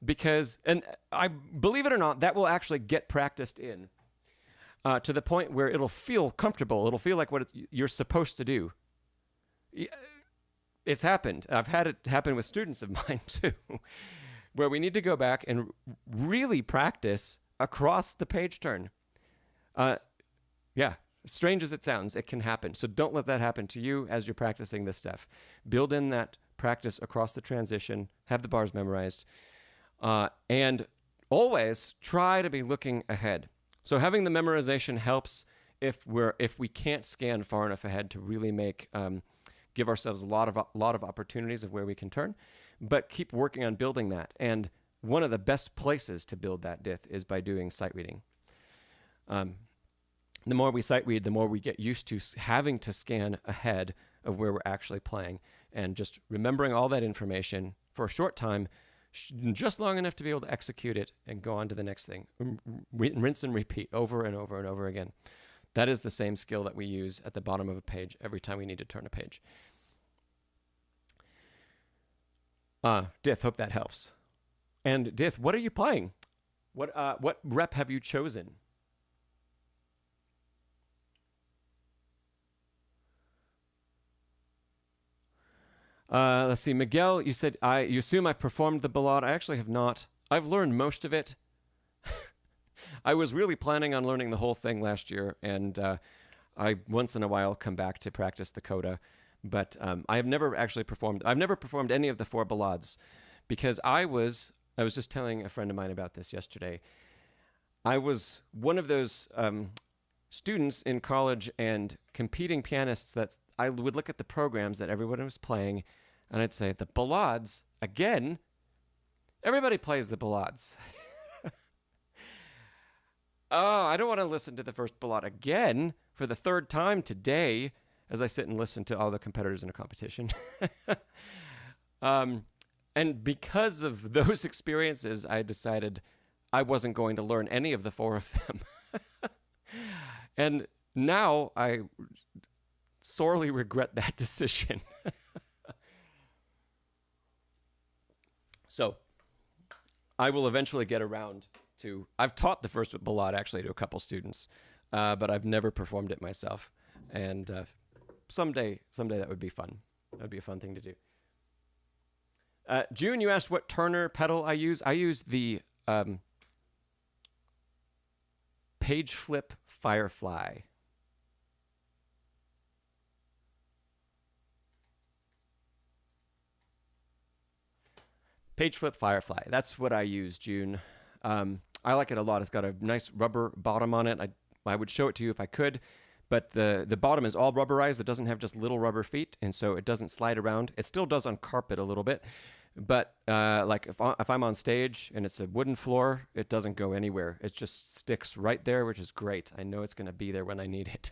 Because, and I believe it or not, that will actually get practiced in to the point where it'll feel comfortable. It'll feel like what you're supposed to do. It's happened. I've had it happen with students of mine too, where we need to go back and really practice across the page turn. Yeah, strange as it sounds, it can happen. So don't let that happen to you as you're practicing this stuff. Build in that practice across the transition, have the bars memorized. And always try to be looking ahead. So having the memorization helps if we can't scan far enough ahead to really give ourselves a lot of opportunities of where we can turn, but keep working on building that. And one of the best places to build that, Dith, is by doing sight reading. The more we sight read, the more we get used to having to scan ahead of where we're actually playing, and just remembering all that information for a short time, just long enough to be able to execute it and go on to the next thing. Rinse and repeat over and over and over again. That is the same skill that we use at the bottom of a page every time we need to turn a page. Dith, hope that helps. And Dith, what are you playing? What rep have you chosen? Let's see, Miguel, you said you assume I've performed the Ballade. I actually have not. I've learned most of it. I was really planning on learning the whole thing last year, and I once in a while come back to practice the coda, but I have never actually performed. I've never performed any of the 4 Ballades, because I was just telling a friend of mine about this yesterday. I was one of those students in college and competing pianists that I would look at the programs that everyone was playing, and I'd say, the Ballades, again? Everybody plays the Ballades. Oh, I don't want to listen to the first Ballade again for the 3rd time today as I sit and listen to all the competitors in a competition. And because of those experiences, I decided I wasn't going to learn any of the 4 of them. And now I sorely regret that decision. So I will eventually get around to, I've taught the first Ballade actually to a couple students, but I've never performed it myself. And someday that would be fun. That would be a fun thing to do. June, you asked what Turner pedal I use. I use the Page Flip Firefly. Page Flip Firefly. That's what I use, June. I like it a lot. It's got a nice rubber bottom on it. I would show it to you if I could, but the bottom is all rubberized. It doesn't have just little rubber feet, and so it doesn't slide around. It still does on carpet a little bit, but like if I'm on stage and it's a wooden floor, it doesn't go anywhere. It just sticks right there, which is great. I know it's going to be there when I need it.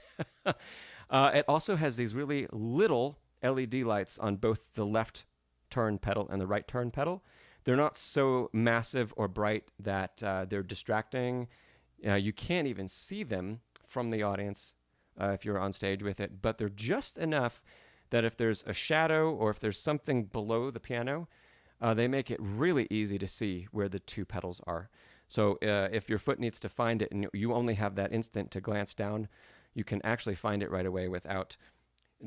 It also has these really little LED lights on both the left turn pedal and the right turn pedal. They're not so massive or bright that they're distracting. You can't even see them from the audience if you're on stage with it, but they're just enough that if there's a shadow or if there's something below the piano, they make it really easy to see where the 2 pedals are. So if your foot needs to find it and you only have that instant to glance down, you can actually find it right away without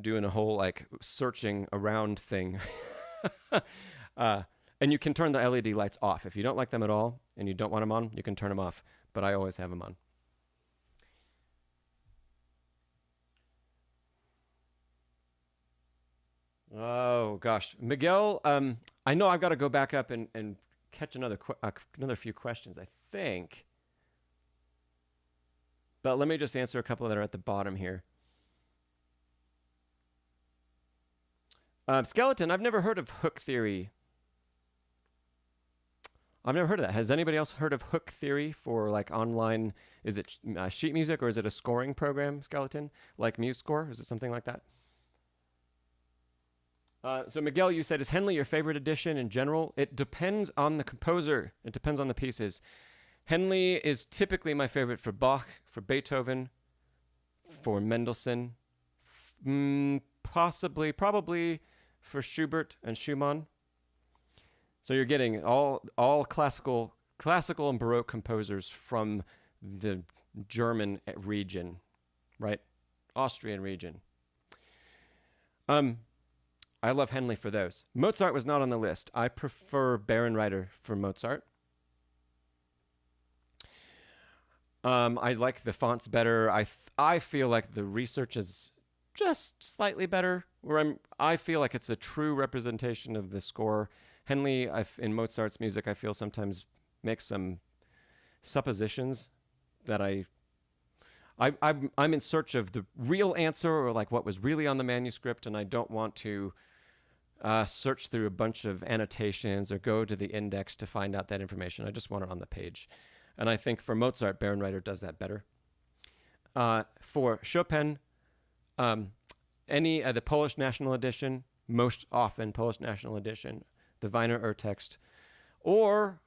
doing a whole like searching around thing. And you can turn the LED lights off. If you don't like them at all and you don't want them on, you can turn them off. But I always have them on. Oh, gosh. Miguel, I know I've got to go back up and catch another few questions, I think. But let me just answer a couple that are at the bottom here. Skeleton, I've never heard of hook theory. I've never heard of that. Has anybody else heard of hook theory for like online? Is it sheet music or is it a scoring program, Skeleton? Like MuseScore? Is it something like that? So Miguel, you said, is Henley your favorite edition in general? It depends on the composer. It depends on the pieces. Henley is typically my favorite for Bach, for Beethoven, for Mendelssohn, probably for Schubert and Schumann. So you're getting all classical and Baroque composers from the German region, right? Austrian region. I love Henley for those. Mozart was not on the list. I prefer Bärenreiter for Mozart. I like the fonts better. I feel like the research is just slightly better. I feel like it's a true representation of the score. Henley, in Mozart's music, I feel sometimes makes some suppositions that I'm in search of the real answer or like what was really on the manuscript, and I don't want to search through a bunch of annotations or go to the index to find out that information. I just want it on the page. And I think for Mozart, Bärenreiter does that better. For Chopin, any the Polish National Edition, most often Polish National Edition, the Wiener Urtext, or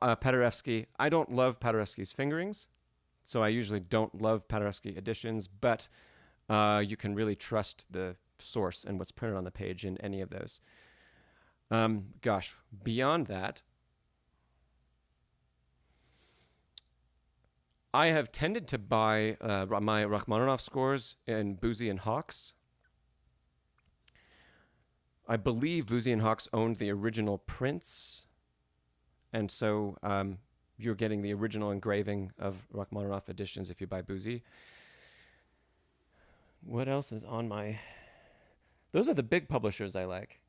Paderewski. I don't love Paderewski's fingerings, so I usually don't love Paderewski editions, but you can really trust the source and what's printed on the page in any of those. Gosh, beyond that, I have tended to buy my Rachmaninoff scores in Boozy and Hawks. I believe Boozy and Hawks owned the original prints, and so you're getting the original engraving of Rachmaninoff editions if you buy Boozy. What else is on my... Those are the big publishers I like.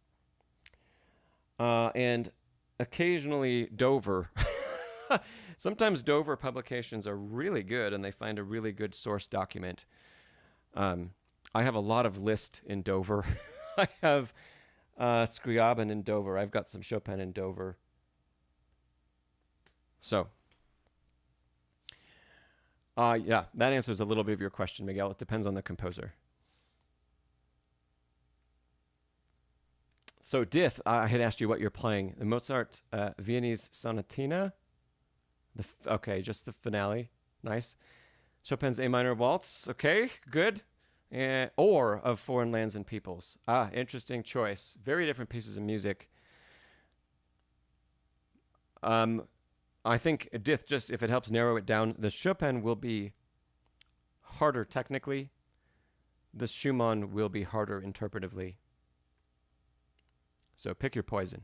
And occasionally Dover. Sometimes Dover publications are really good and they find a really good source document. I have a lot of Liszt in Dover. I have Scriabin in Dover. I've got some Chopin in Dover. So, yeah, that answers a little bit of your question, Miguel. It depends on the composer. So, Dith, I had asked you what you're playing. The Mozart Viennese Sonatina. Okay, just the finale. Nice. Chopin's A minor waltz. Okay, good. Or of Foreign Lands and Peoples. Interesting choice. Very different pieces of music. I think, Dith, just if it helps narrow it down, the Chopin will be harder technically. The Schumann will be harder interpretively. So pick your poison.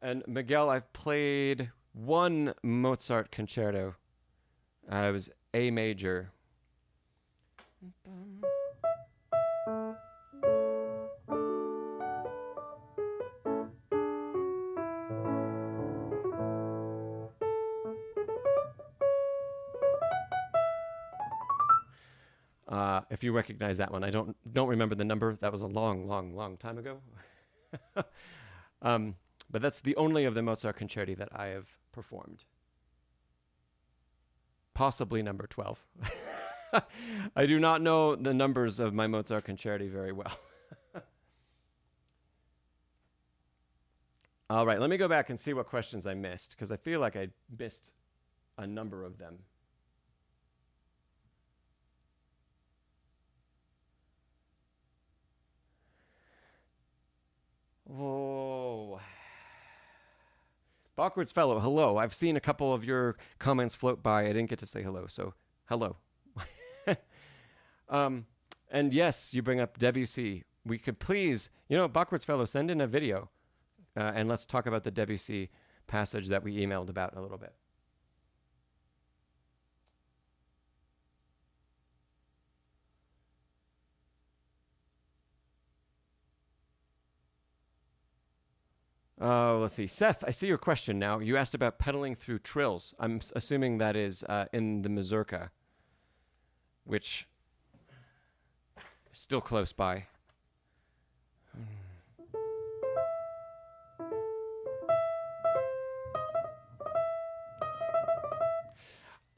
And Miguel, I've played one Mozart concerto. It was A major. If you recognize that one, I don't remember the number. That was a long time ago. But that's the only of the Mozart concerti that I have performed. Possibly number 12. I do not know the numbers of my Mozart concerti very well. All right, let me go back and see what questions I missed, because I feel like I missed a number of them. Whoa. Bachwards Fellow, hello. I've seen a couple of your comments float by. I didn't get to say hello, so hello. And yes, you bring up Debussy. We could please, Bachwards Fellow, send in a video, and let's talk about the Debussy passage that we emailed about a little bit. Let's see. Seth, I see your question now. You asked about pedaling through trills. I'm assuming that is in the mazurka, which is still close by.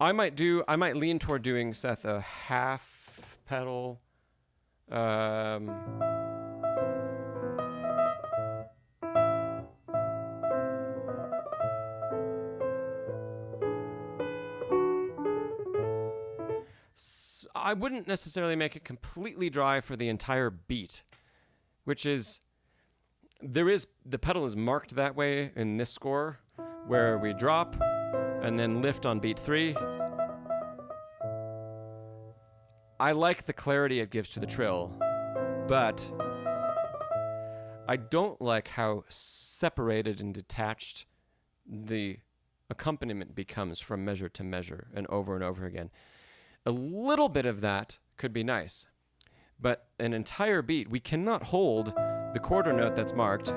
I might lean toward doing, Seth, a half pedal. I wouldn't necessarily make it completely dry for the entire beat, which is, the pedal is marked that way in this score, where we drop and then lift on beat 3. I like the clarity it gives to the trill, but I don't like how separated and detached the accompaniment becomes from measure to measure and over again. A little bit of that could be nice, but an entire beat, we cannot hold the quarter note that's marked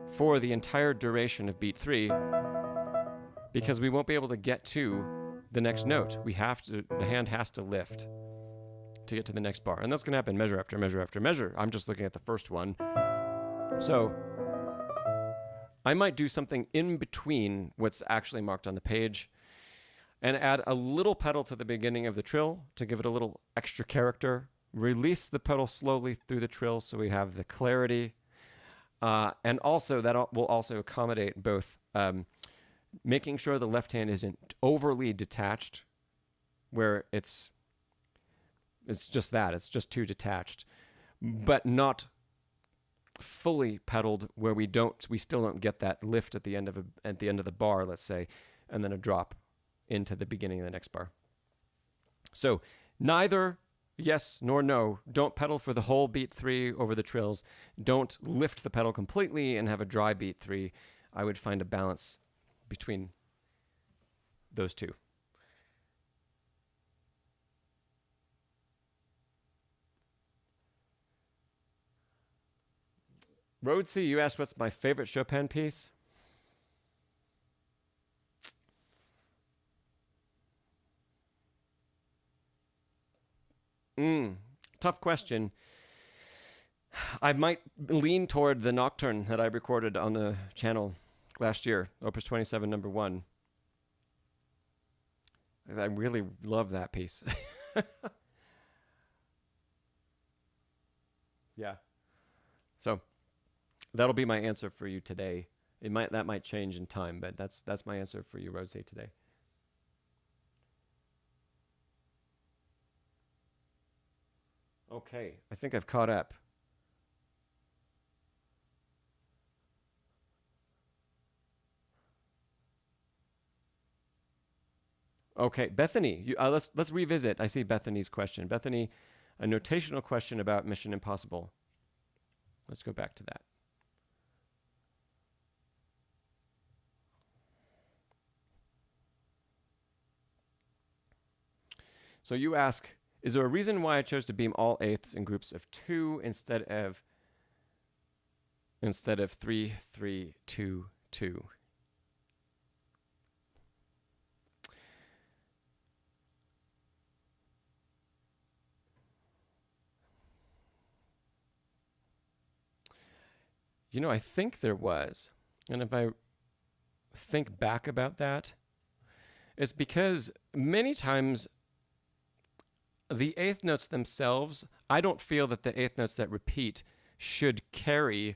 for the entire duration of beat 3 because we won't be able to get to the next note. The hand has to lift to get to the next bar, and that's going to happen measure after measure after measure. I'm just looking at the first one. So I might do something in between what's actually marked on the page and add a little pedal to the beginning of the trill to give it a little extra character. Release the pedal slowly through the trill so we have the clarity. And also that will also accommodate both making sure the left hand isn't overly detached, where it's just that, it's just too detached, but not fully pedaled where we still don't get that lift at the end of the bar, let's say, and then a drop into the beginning of the next bar. So neither yes nor no. Don't pedal for the whole beat 3 over the trills. Don't lift the pedal completely and have a dry beat 3. I would find a balance between those two. Rhodesy, you asked what's my favorite Chopin piece? Tough question. I might lean toward the Nocturne that I recorded on the channel last year, Opus 27, number 1. I really love that piece. Yeah. So that'll be my answer for you today. That might change in time, but that's my answer for you, Rose, today. Okay, I think I've caught up. Okay, Bethany, let's revisit. I see Bethany's question. Bethany, a notational question about Mission Impossible. Let's go back to that. So you ask, is there a reason why I chose to beam all eighths in groups of 2 instead of 3, 3, 2, 2? You know, I think there was. And if I think back about that, it's because many times the eighth notes themselves, I don't feel that the eighth notes that repeat should carry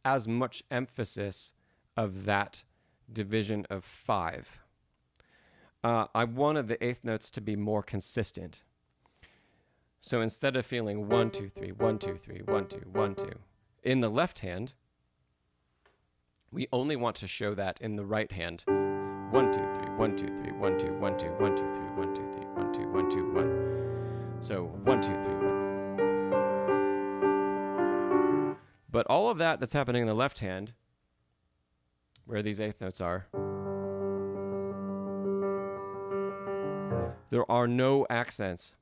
as much emphasis of that division of 5. I wanted the eighth notes to be more consistent. So instead of feeling 1, 2, 3, 1, 2, 3, 1, 2, 1, 2, in the left hand, we only want to show that in the right hand. 1, 2, 3, 1, 2, 3, 1, 2, 1, 2, 1, 2, 3, 1, 2, 3, 1, 2, 1, 2, 1. So 1, 2, 3, 1. But all of that's happening in the left hand, where these eighth notes are, there are no accents.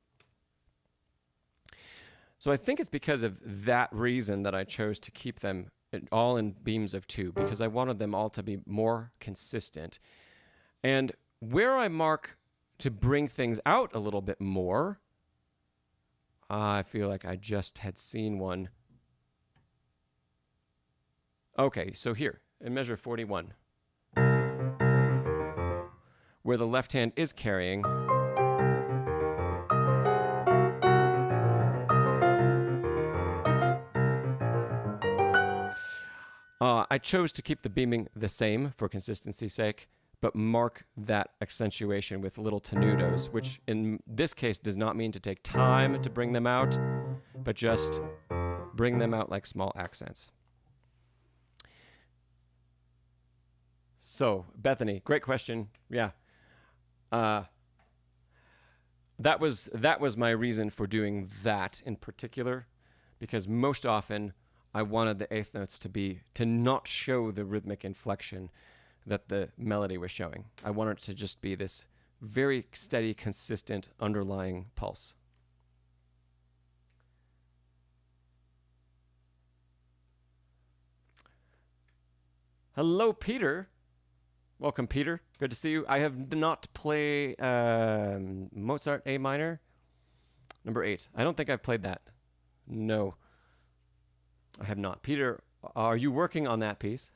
So I think it's because of that reason that I chose to keep them all in beams of 2, because I wanted them all to be more consistent. And where I mark to bring things out a little bit more, I feel like I just had seen one. Okay, so here, in measure 41, where the left hand is carrying, I chose to keep the beaming the same for consistency's sake, but mark that accentuation with little tenutos, which in this case does not mean to take time to bring them out, but just bring them out like small accents. So, Bethany, great question. Yeah. That was my reason for doing that in particular, because most often I wanted the eighth notes to not show the rhythmic inflection that the melody was showing. I wanted it to just be this very steady, consistent, underlying pulse. Hello, Peter. Welcome, Peter. Good to see you. I have not played Mozart A minor, number 8. I don't think I've played that. No, I have not. Peter, are you working on that piece?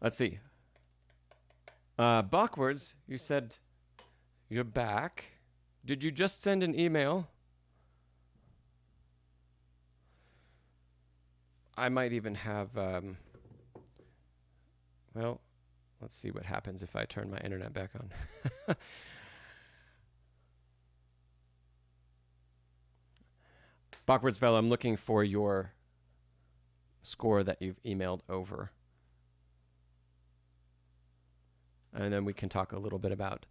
Let's see. Backwards, you said you're back. Did you just send an email? I might even have, well, let's see what happens if I turn my internet back on. Backwards fellow, I'm looking for your score that you've emailed over. And then we can talk a little bit about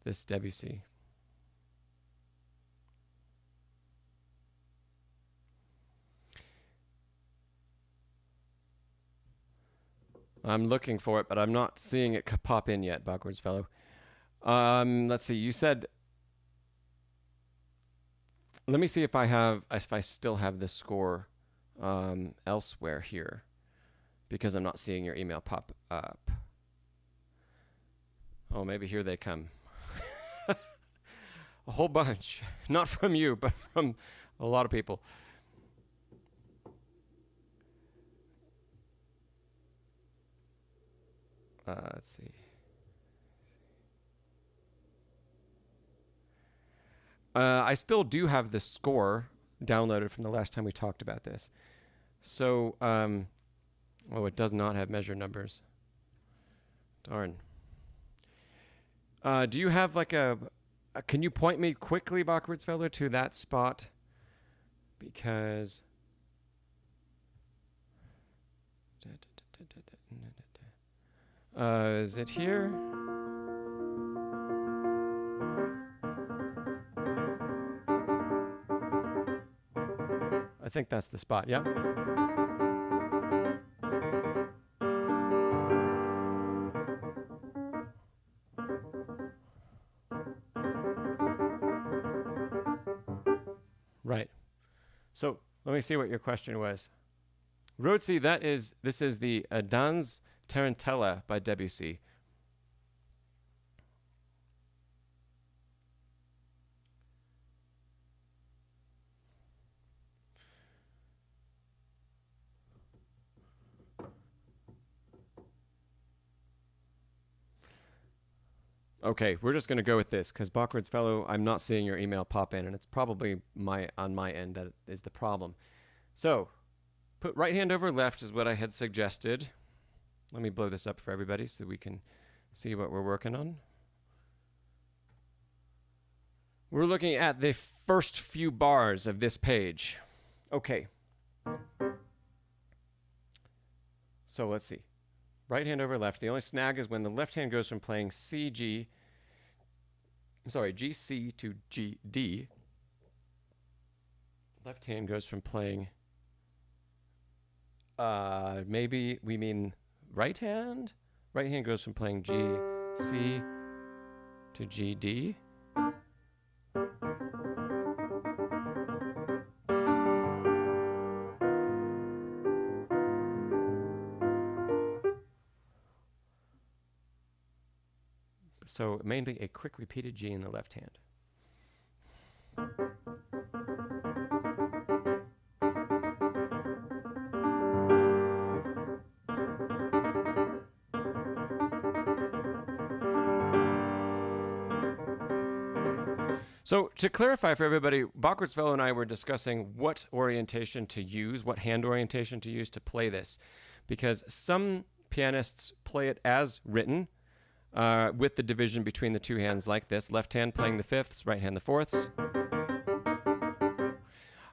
this Debussy. I'm looking for it, but I'm not seeing it pop in yet, backwards fellow. Let's see. You said. Let me see if I still have the score elsewhere here, because I'm not seeing your email pop up. Oh, maybe here they come. A whole bunch, not from you, but from a lot of people. Let's see. I still do have the score downloaded from the last time we talked about this. So, oh, it does not have measure numbers. Darn. Do you have like can you point me quickly, backwards fellow, to that spot? Because... is it here? I think that's the spot, yeah? Right. So let me see what your question was. Rotsi, this is the Danse Tarantella by Debussy. Okay, we're just going to go with this because backwards fellow, I'm not seeing your email pop in, and it's probably on my end that is the problem. So, put right hand over left is what I had suggested. Let me blow this up for everybody so we can see what we're working on. We're looking at the first few bars of this page. Okay. So let's see. Right hand over left. The only snag is when the left hand goes from playing G, C to G, D. Left hand goes from playing, maybe we mean right hand? Right hand goes from playing G, C to G, D. So mainly a quick repeated G in the left hand. So to clarify for everybody, backwards fellow and I were discussing what orientation to use, what hand orientation to use to play this, because some pianists play it as written, with the division between the two hands like this. Left hand playing the fifths, right hand the fourths.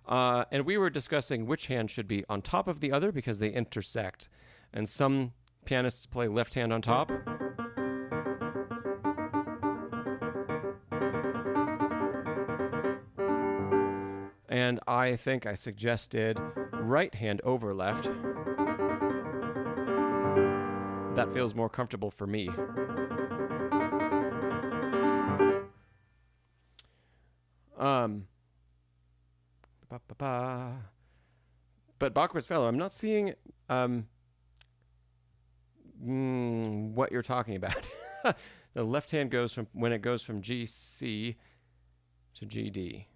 And we were discussing which hand should be on top of the other because they intersect. And some pianists play left hand on top. And I think I suggested right hand over left. That feels more comfortable for me. But backwards fellow, I'm not seeing what you're talking about. The left hand goes from, when it goes from G, C to G, D.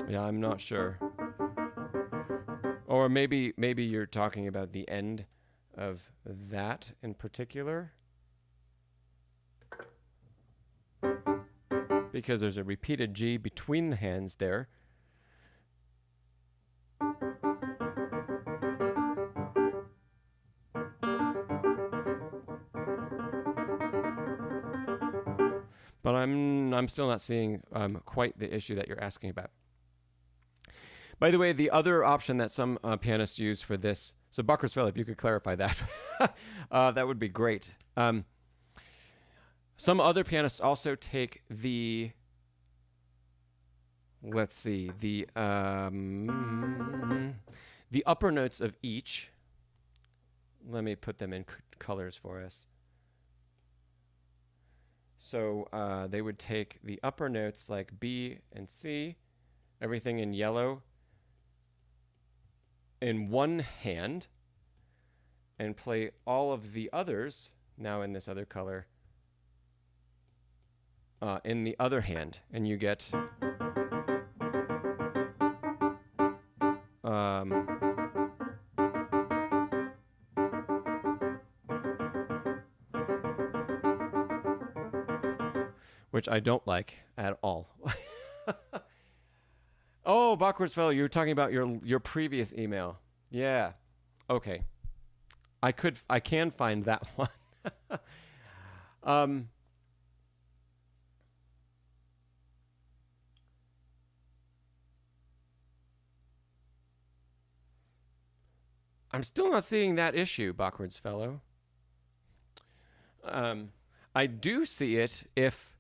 Yeah, I'm not sure. Or maybe you're talking about the end of that in particular. Because there's a repeated G between the hands there. But I'm still not seeing quite the issue that you're asking about. By the way, the other option that some pianists use for this, so Bacchus-Fell, if you could clarify that, that would be great. Some other pianists also take the, let's see, the upper notes of each. Let me put them in colors for us. So they would take the upper notes like B and C, everything in yellow, in one hand, and play all of the others, now in this other color, in the other hand. And you get which I don't like at all. Oh, Bacchus-Fellow, you were talking about your previous email. Yeah. Okay. I can find that one. I'm still not seeing that issue, Backwoods-Fellow. I do see it if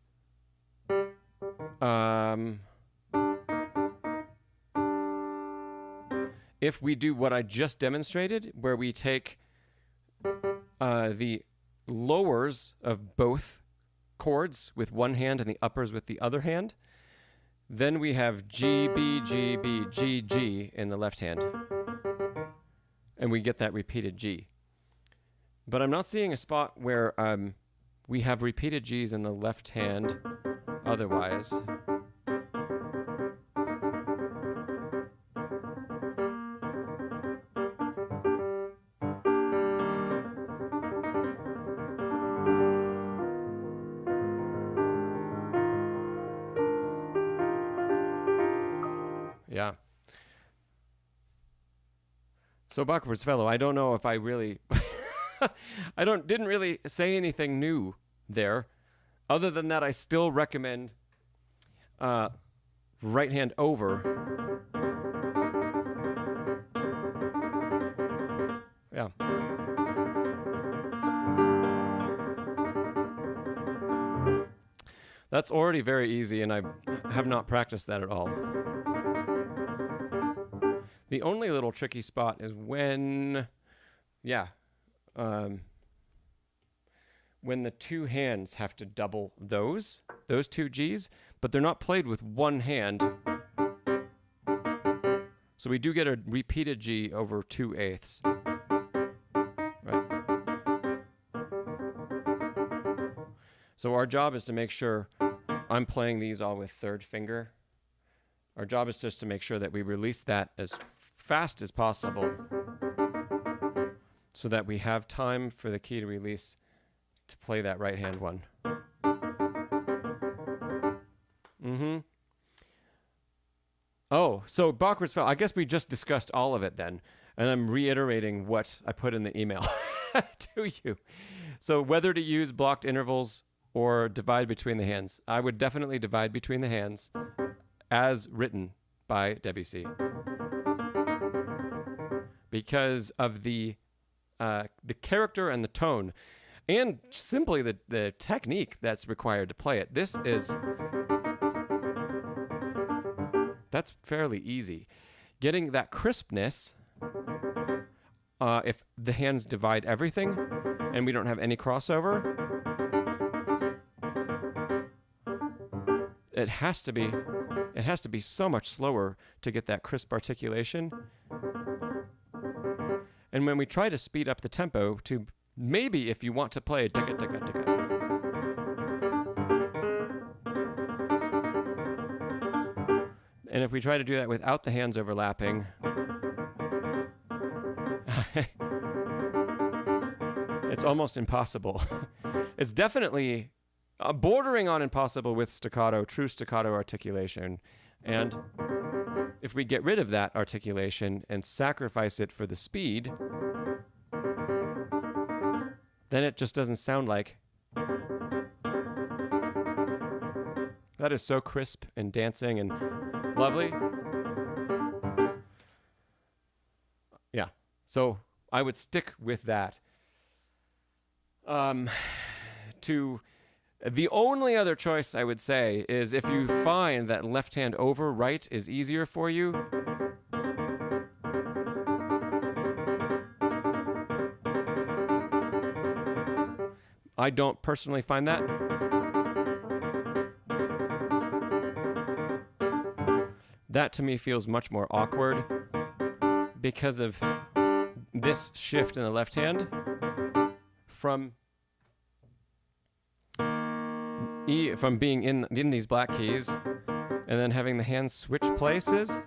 we do what I just demonstrated, where we take the lowers of both chords with one hand and the uppers with the other hand, then we have G, B, G, B, G, G in the left hand. And we get that repeated G. But I'm not seeing a spot where we have repeated Gs in the left hand otherwise. Yeah. So backwards fellow, I don't know if I really didn't really say anything new there. Other than that, I still recommend right hand over. Yeah. That's already very easy, and I have not practiced that at all. The only little tricky spot is when, when the two hands have to double those two Gs, but they're not played with one hand. So we do get a repeated G over 2/8. Right. So our job is to make sure I'm playing these all with third finger. Our job is just to make sure that we release that as fast as possible so that we have time for the key to release to play that right hand one. Oh, so backwards fell. I guess we just discussed all of it then, and I'm reiterating what I put in the email to you. So whether to use blocked intervals or divide between the hands. I would definitely divide between the hands as written by Debussy, because of the character and the tone, and simply the technique that's required to play it. That's fairly easy. Getting that crispness, if the hands divide everything and we don't have any crossover, it has to be so much slower to get that crisp articulation. And when we try to speed up the tempo to maybe if you want to play ticka ticka ticka, and if we try to do that without the hands overlapping, It's almost impossible. It's definitely bordering on impossible with staccato, true staccato articulation. And if we get rid of that articulation and sacrifice it for the speed, then it just doesn't sound like. That is so crisp and dancing and lovely. Yeah, so I would stick with that. The only other choice I would say is if you find that left hand over right is easier for you, I don't personally find that. That to me feels much more awkward because of this shift in the left hand from being in these black keys and then having the hands switch places,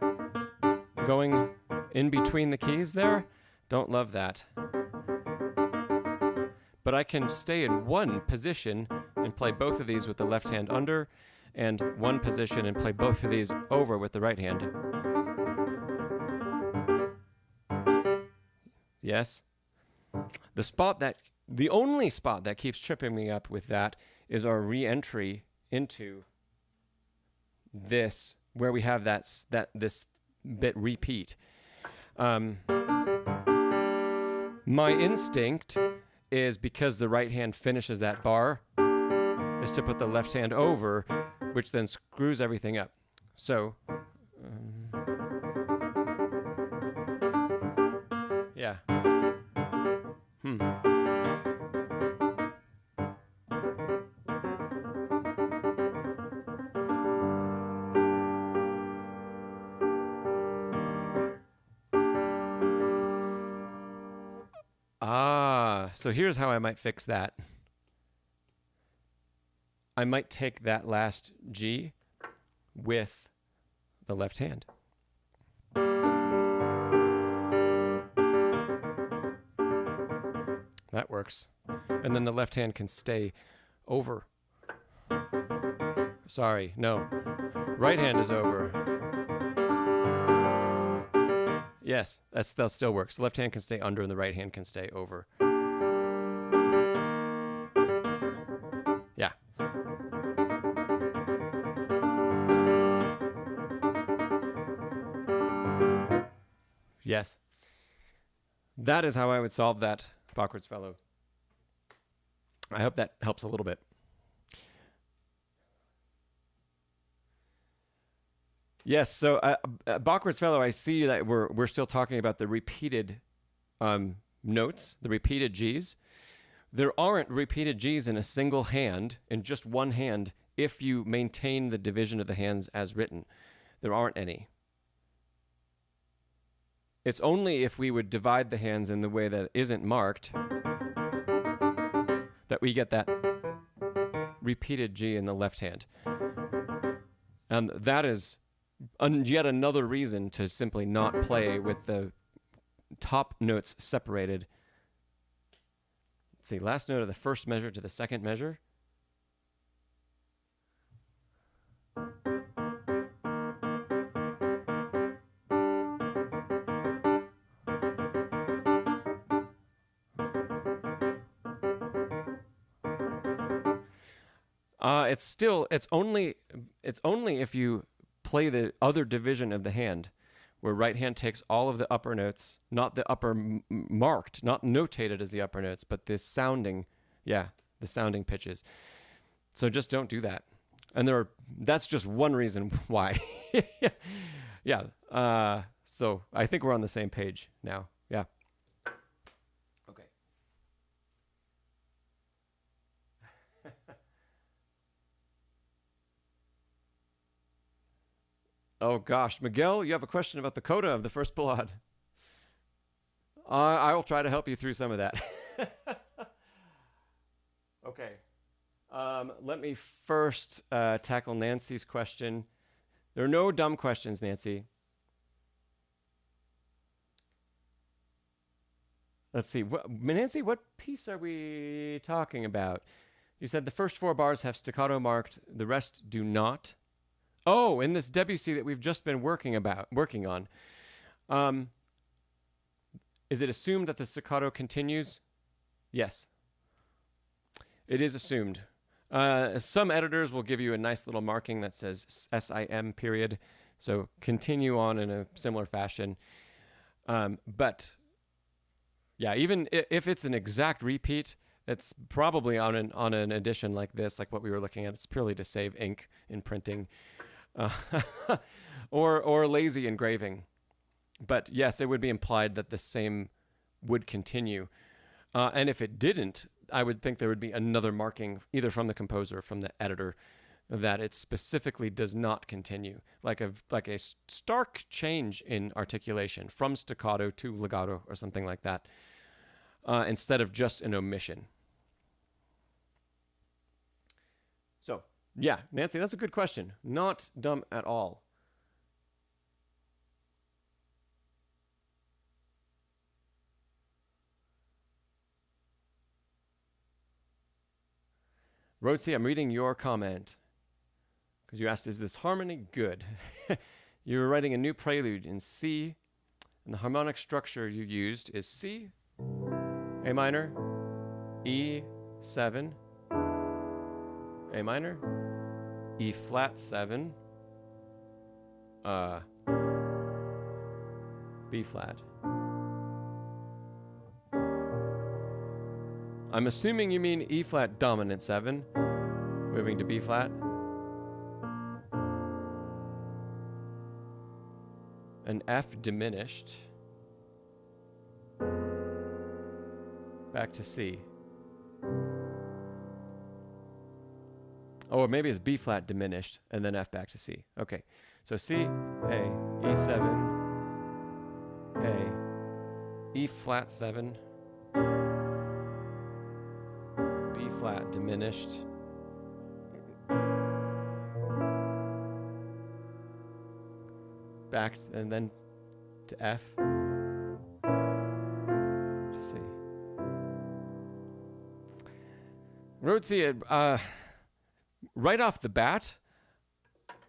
going in between the keys there. Don't love that. But I can stay in one position and play both of these with the left hand under, and one position and play both of these over with the right hand. Yes? The only spot that keeps tripping me up with that is our re-entry into this, where we have this bit repeat. My instinct is, because the right hand finishes that bar, is to put the left hand over, which then screws everything up. So, yeah. So here's how I might fix that. I might take that last G with the left hand. That works. And then the left hand can stay over. Sorry, no. Right hand is over. Yes, that still works. The left hand can stay under and the right hand can stay over. Yeah. Yes. That is how I would solve that backwards fellow. I hope that helps a little bit. Yes, so backwards fellow, I see that we're still talking about the repeated notes, the repeated Gs. There aren't repeated Gs in a single hand, in just one hand, if you maintain the division of the hands as written. There aren't any. It's only if we would divide the hands in the way that isn't marked that we get that repeated G in the left hand. And that is yet another reason to simply not play with the top notes separated. Let's see, last note of the first measure to the second measure. It's only if you play the other division of the hand, where right hand takes all of the upper notes, not the upper marked, not notated as the upper notes, but the sounding pitches. So just don't do that. And that's just one reason why. Yeah. So I think we're on the same page now. Yeah. Okay. Oh gosh, Miguel, you have a question about the coda of the first Ballade. I will try to help you through some of that. Okay. Let me first tackle Nancy's question. There are no dumb questions, Nancy. Let's see. Nancy, what piece are we talking about? You said the first 4 bars have staccato marked, the rest do not. Oh, in this Debussy that we've just been working on. Is it assumed that the staccato continues? Yes. It is assumed. Some editors will give you a nice little marking that says SIM period, so continue on in a similar fashion. But yeah, even if it's an exact repeat, it's probably on an edition like this, like what we were looking at. It's purely to save ink in printing, or lazy engraving. But yes, it would be implied that the same would continue. And if it didn't, I would think there would be another marking, either from the composer or from the editor, that it specifically does not continue, like a stark change in articulation from staccato to legato or something like that, instead of just an omission. So, yeah, Nancy, that's a good question. Not dumb at all. Rosie, I'm reading your comment because you asked, is this harmony good? You were writing a new prelude in C, and the harmonic structure you used is C, A minor, E7, A minor, E flat 7, B flat. I'm assuming you mean E flat dominant 7, moving to B flat. An F diminished. Back to C. Oh, or maybe it's B flat diminished and then F back to C. Okay, so C, A, E7, A, E flat 7, B flat diminished, back and then to F, to C. Rotzi, right off the bat,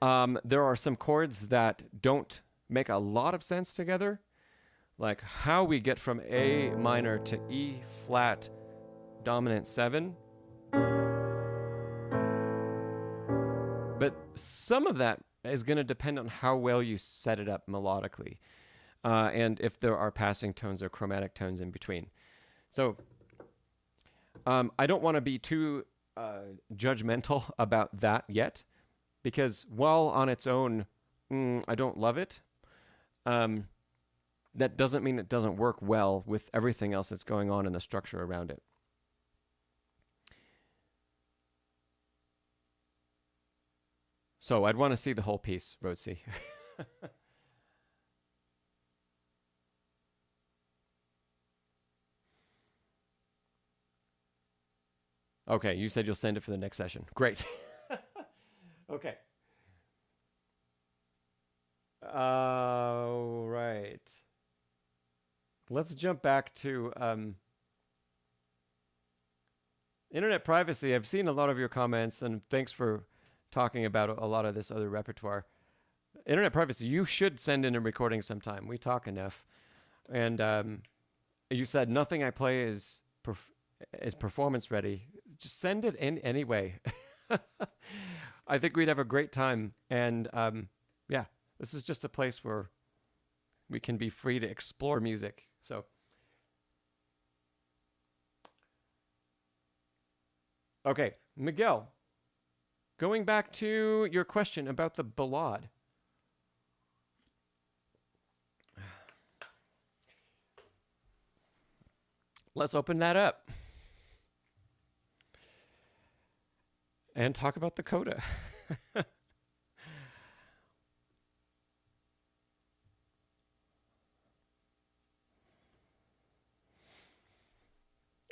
there are some chords that don't make a lot of sense together, like how we get from A minor to E flat dominant 7. But some of that is going to depend on how well you set it up melodically, and if there are passing tones or chromatic tones in between. So I don't want to be too judgmental about that yet, because while on its own, I don't love it, that doesn't mean it doesn't work well with everything else that's going on in the structure around it. So I'd want to see the whole piece, Rotzi. Okay, you said you'll send it for the next session. Great. Okay. All right. Let's jump back to internet privacy. I've seen a lot of your comments, and thanks for talking about a lot of this other repertoire. Internet privacy, you should send in a recording sometime. We talk enough. And you said nothing I play is performance ready. Just send it in anyway. I think we'd have a great time. And yeah, this is just a place where we can be free to explore music. So okay, Miguel, going back to your question about the Ballade. Let's open that up and talk about the coda.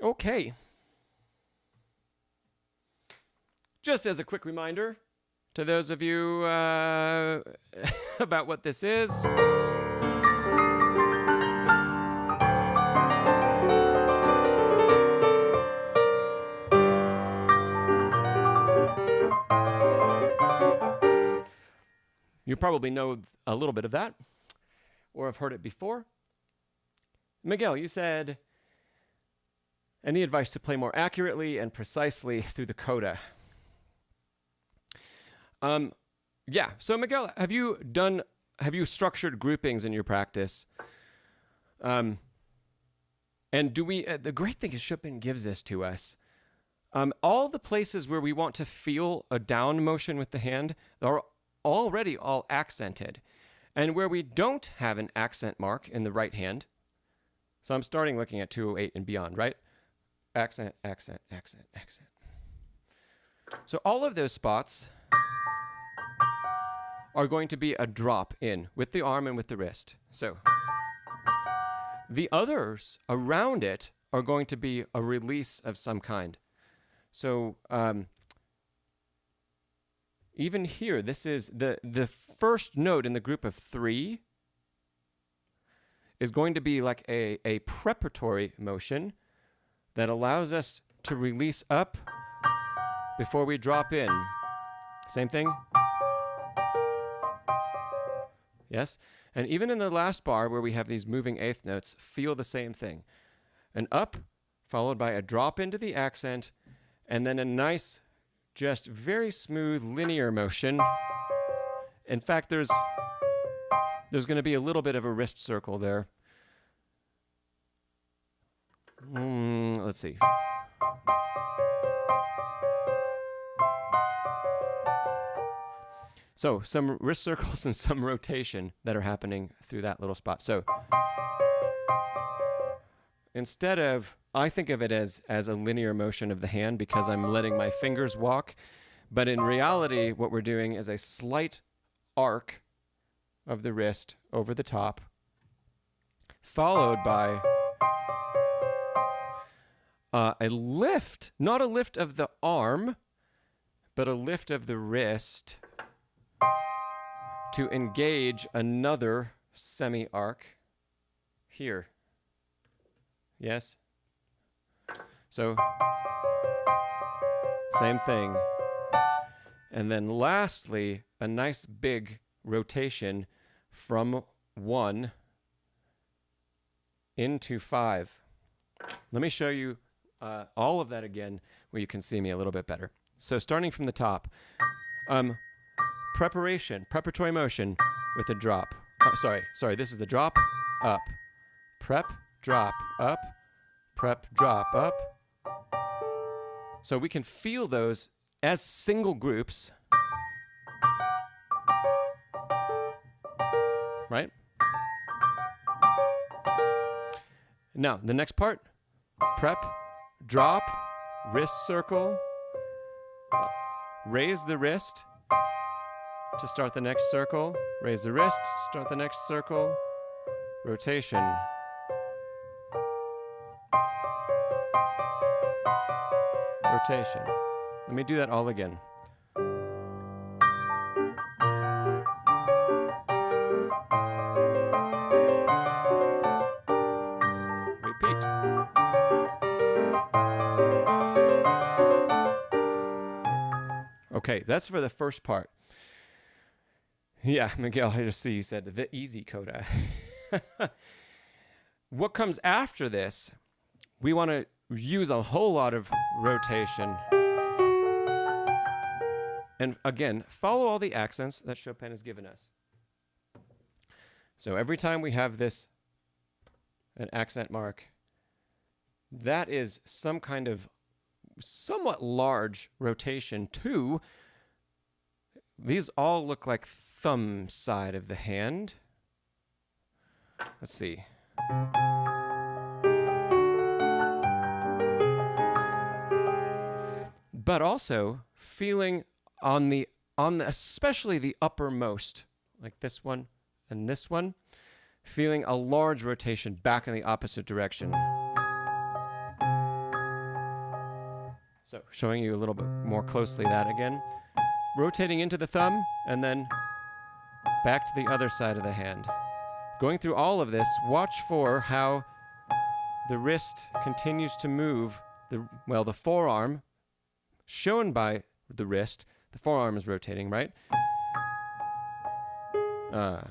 Okay. Just as a quick reminder to those of you about what this is. You probably know a little bit of that, or have heard it before. Miguel, you said, any advice to play more accurately and precisely through the coda? Yeah. So Miguel, have you structured groupings in your practice? And do we, the great thing is Chopin gives this to us. All the places where we want to feel a down motion with the hand are already all accented. And where we don't have an accent mark in the right hand, so I'm starting looking at 208 and beyond, right? Accent, accent, accent, accent. So all of those spots are going to be a drop in with the arm and with the wrist. So the others around it are going to be a release of some kind. So even here, this is the first note in the group of 3 is going to be like a preparatory motion that allows us to release up before we drop in. Same thing. Yes? And even in the last bar where we have these moving eighth notes, feel the same thing. An up followed by a drop into the accent, and then a nice, just very smooth linear motion. In fact, there's going to be a little bit of a wrist circle there. Let's see. So some wrist circles and some rotation that are happening through that little spot. So instead of, I think of it as a linear motion of the hand because I'm letting my fingers walk. But in reality, what we're doing is a slight arc of the wrist over the top, followed by a lift, not a lift of the arm, but a lift of the wrist to engage another semi-arc here. Yes? So, same thing. And then lastly, a nice big rotation from 1 into 5. Let me show you all of that again where you can see me a little bit better. So starting from the top, preparatory motion with a drop. Oh, sorry, this is the drop, up, prep, drop, up, prep, drop, up. So we can feel those as single groups, right? Now, the next part, prep, drop, wrist circle, raise the wrist to start the next circle, raise the wrist, start the next circle, rotation. Rotation. Let me do that all again. Repeat. Okay, that's for the first part. Yeah, Miguel, I just see you said the easy coda. What comes after this, we want to use a whole lot of rotation. And again, follow all the accents that Chopin has given us. So every time we have this, an accent mark, that is some kind of somewhat large rotation too. These all look like thumb side of the hand. Let's see. But also feeling on the especially the uppermost, like this one and this one, feeling a large rotation back in the opposite direction. So showing you a little bit more closely that again. Rotating into the thumb and then back to the other side of the hand. Going through all of this, watch for how the wrist continues to move, the forearm, shown by the wrist, the forearm is rotating, right? The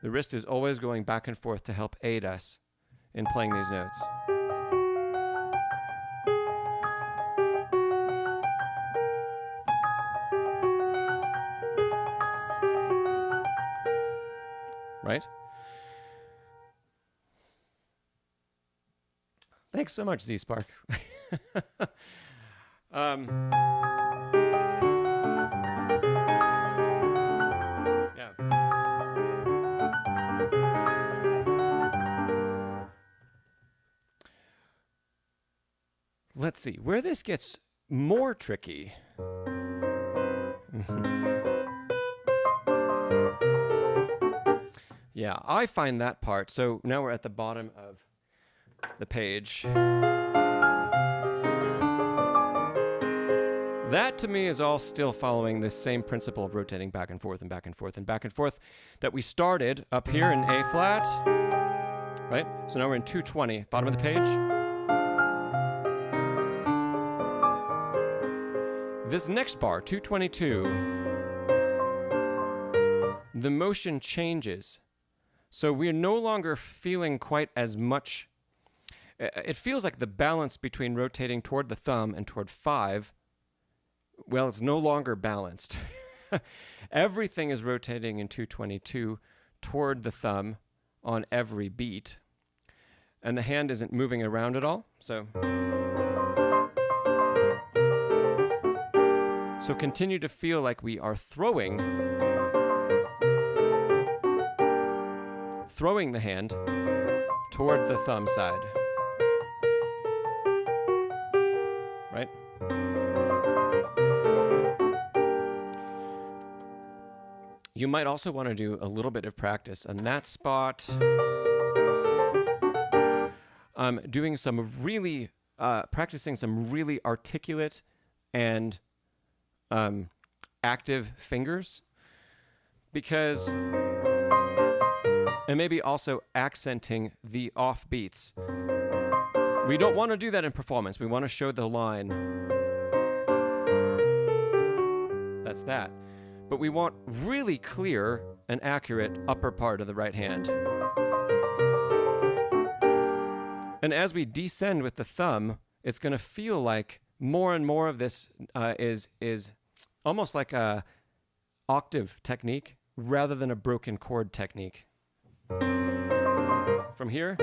wrist is always going back and forth to help aid us in playing these notes. Right? Thanks so much, Z-Spark. Yeah. Let's see, where this gets more tricky. Yeah, I find that part. So now we're at the bottom of the page. That to me is all still following this same principle of rotating back and forth and back and forth and back and forth that we started up here in A flat, right? So now we're in 220, bottom of the page. This next bar, 222, the motion changes. So we're no longer feeling quite as much. It feels like the balance between rotating toward the thumb and toward 5, well, it's no longer balanced. Everything is rotating in 222 toward the thumb on every beat, and the hand isn't moving around at all. So continue to feel like we are throwing the hand toward the thumb side. Right? You might also want to do a little bit of practice on that spot. Doing some really, practicing some really articulate and active fingers, because, and maybe also accenting the off beats. We don't want to do that in performance. We want to show the line. That's that. But we want really clear and accurate upper part of the right hand. And as we descend with the thumb, it's going to feel like more and more of this is almost like a octave technique rather than a broken chord technique. From here,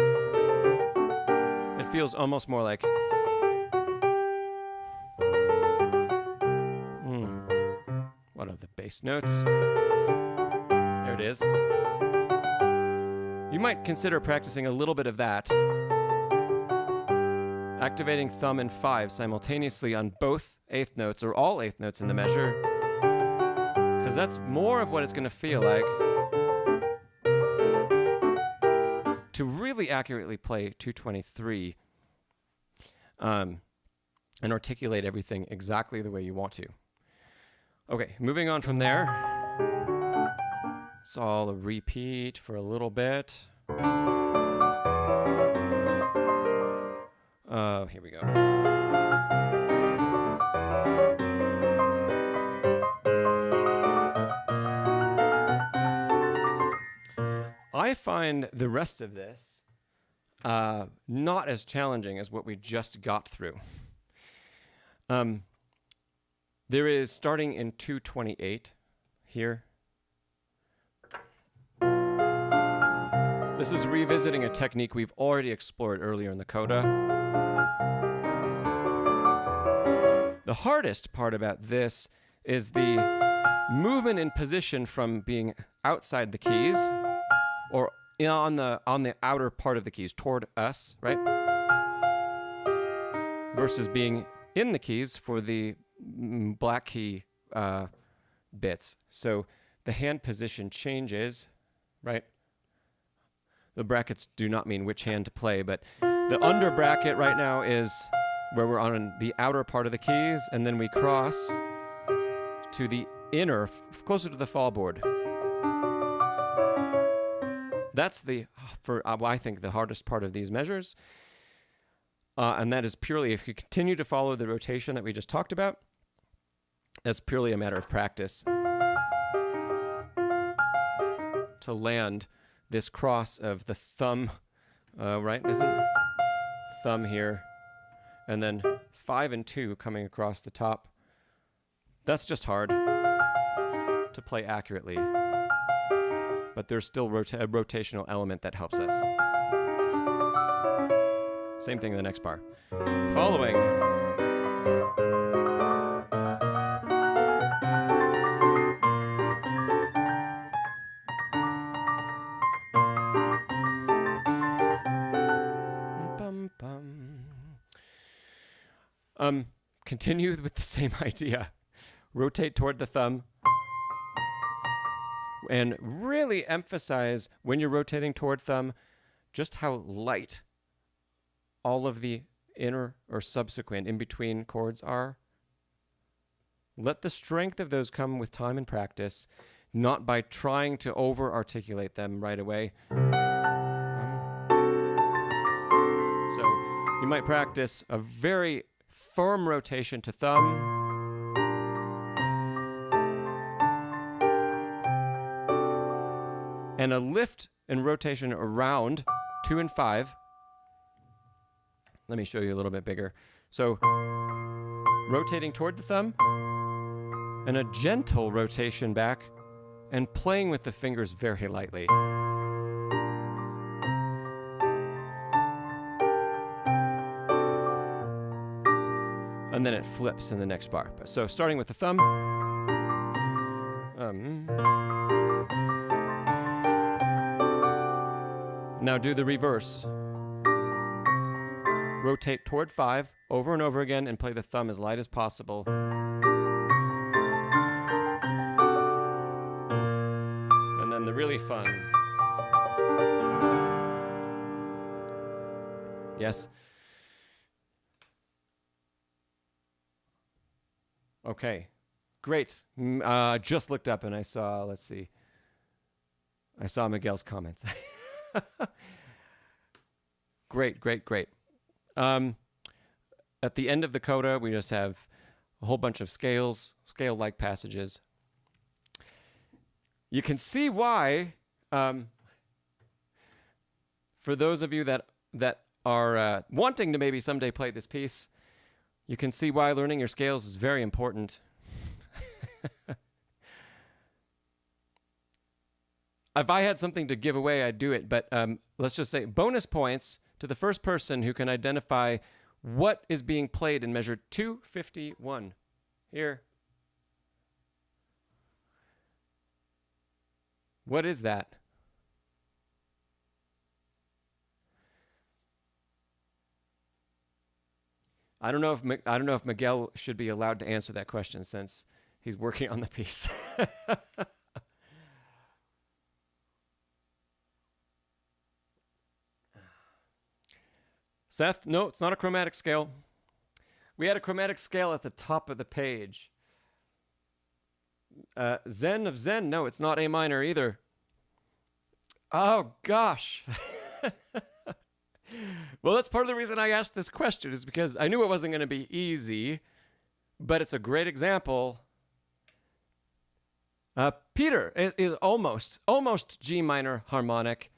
it feels almost more like what are the bass notes? There it is. You might consider practicing a little bit of that. Activating thumb and 5 simultaneously on both eighth notes or all eighth notes in the measure, because that's more of what it's going to feel like to really accurately play 223 and articulate everything exactly the way you want to. Okay, moving on from there. It's all a repeat for a little bit. Oh, here we go. I find the rest of this not as challenging as what we just got through. There is, starting in 228 here. This is revisiting a technique we've already explored earlier in the coda. The hardest part about this is the movement in position from being outside the keys or on the outer part of the keys toward us, right? Versus being in the keys for the black key bits. So the hand position changes, right? The brackets do not mean which hand to play, but the under bracket right now is where we're on the outer part of the keys, and then we cross to the inner, closer to the fallboard. That's I think, the hardest part of these measures. And that is purely, if you continue to follow the rotation that we just talked about, That's purely a matter of practice to land this cross of the thumb, right? Isn't thumb here, and then 5 and 2 coming across the top. That's just hard to play accurately, but there's still a rotational element that helps us. Same thing in the next bar. Following. Continue with the same idea. Rotate toward the thumb. And really emphasize when you're rotating toward thumb just how light all of the inner or subsequent in between chords are. Let the strength of those come with time and practice, not by trying to over articulate them right away. So you might practice a very firm rotation to thumb. And a lift and rotation around 2 and 5. Let me show you a little bit bigger. So rotating toward the thumb and a gentle rotation back and playing with the fingers very lightly. And then it flips in the next bar. So starting with the thumb. Now do the reverse. Rotate toward 5 over and over again and play the thumb as light as possible. And then the really fun. Yes. Okay, great. Just looked up and I saw, let's see. I saw Miguel's comments. Great, great, great. At the end of the coda, we just have a whole bunch of scales, scale-like passages. You can see why, for those of you that are wanting to maybe someday play this piece, you can see why learning your scales is very important. If I had something to give away, I'd do it. But let's just say bonus points to the first person who can identify what is being played in measure 251. Here. What is that? I don't know if Miguel should be allowed to answer that question since he's working on the piece. Seth, no, it's not a chromatic scale. We had a chromatic scale at the top of the page. Zen of Zen, no, it's not A minor either. Oh, gosh. Well, that's part of the reason I asked this question is because I knew it wasn't going to be easy, but it's a great example. Peter, it is almost G minor harmonic.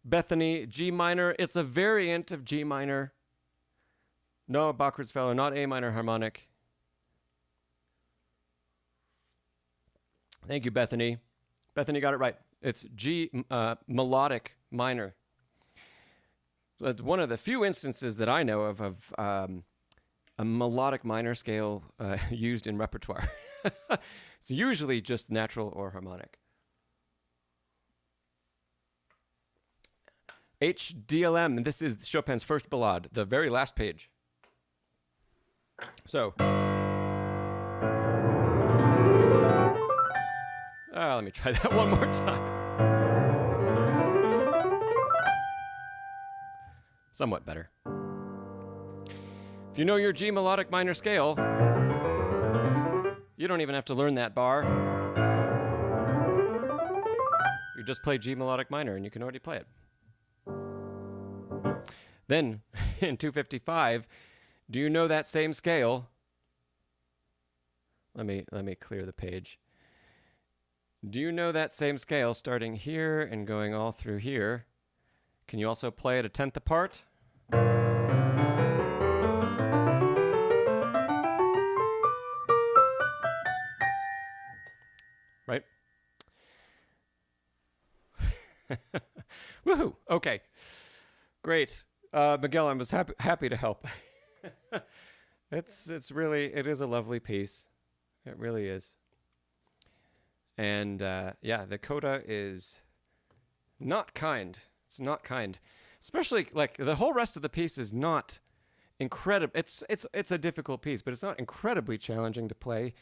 Bethany, G minor, it's a variant of G minor. Noah Bachwardsfeller, not A minor harmonic. Thank you, Bethany. Bethany got it right. It's G melodic minor. That's one of the few instances that I know of a melodic minor scale used in repertoire. It's usually just natural or harmonic. HDLM, and this is Chopin's first Ballade, the very last page. So, let me try that one more time. Somewhat better. If you know your G melodic minor scale, you don't even have to learn that bar. You just play G melodic minor and you can already play it. Then, in 255, do you know that same scale? Let me clear the page. Do you know that same scale starting here and going all through here? Can you also play it a tenth apart? Right? Woohoo! Okay, great. Miguel, I was happy to help. It is a lovely piece. It really is. And yeah, the coda is not kind. It's not kind. Especially like the whole rest of the piece is not incredible. It's a difficult piece, but it's not incredibly challenging to play.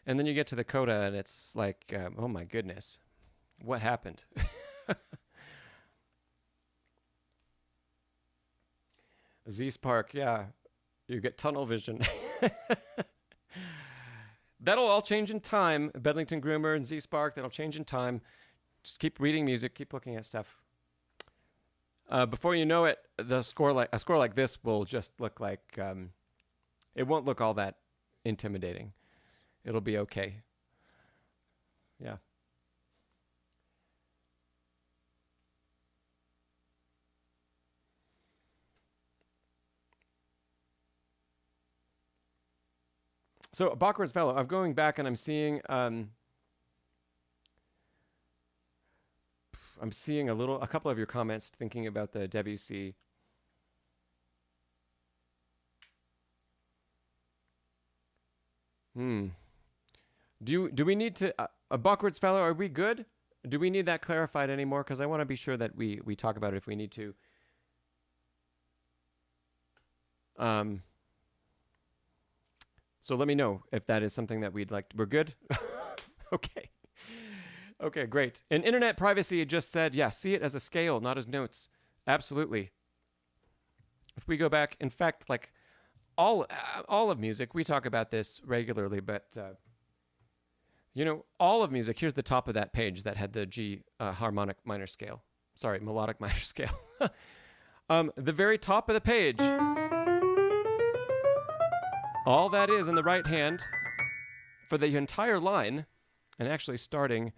And then you get to the coda and it's like, oh my goodness, what happened? Z-Spark, yeah, you get tunnel vision. That'll all change in time. Bedlington Groomer and Z-Spark, that'll change in time. Just keep reading music, keep looking at stuff. Before you know it, a score like this will just look like, it won't look all that intimidating. It'll be okay. Yeah. So Bachwar's Fellow, I'm going back and I'm seeing a couple of your comments thinking about the Debussy. Do we need to a Bachwar's Fellow? Are we good? Do we need that clarified anymore? Because I want to be sure that we talk about it if we need to. So let me know if that is something that we'd like. We're good? Okay. Okay, great. And internet privacy just said, yeah, see it as a scale, not as notes. Absolutely. If we go back, in fact, like all of music, we talk about this regularly, but you know, all of music, here's the top of that page that had the G harmonic minor scale. Sorry, melodic minor scale. The very top of the page, all that is in the right hand for the entire line, and actually starting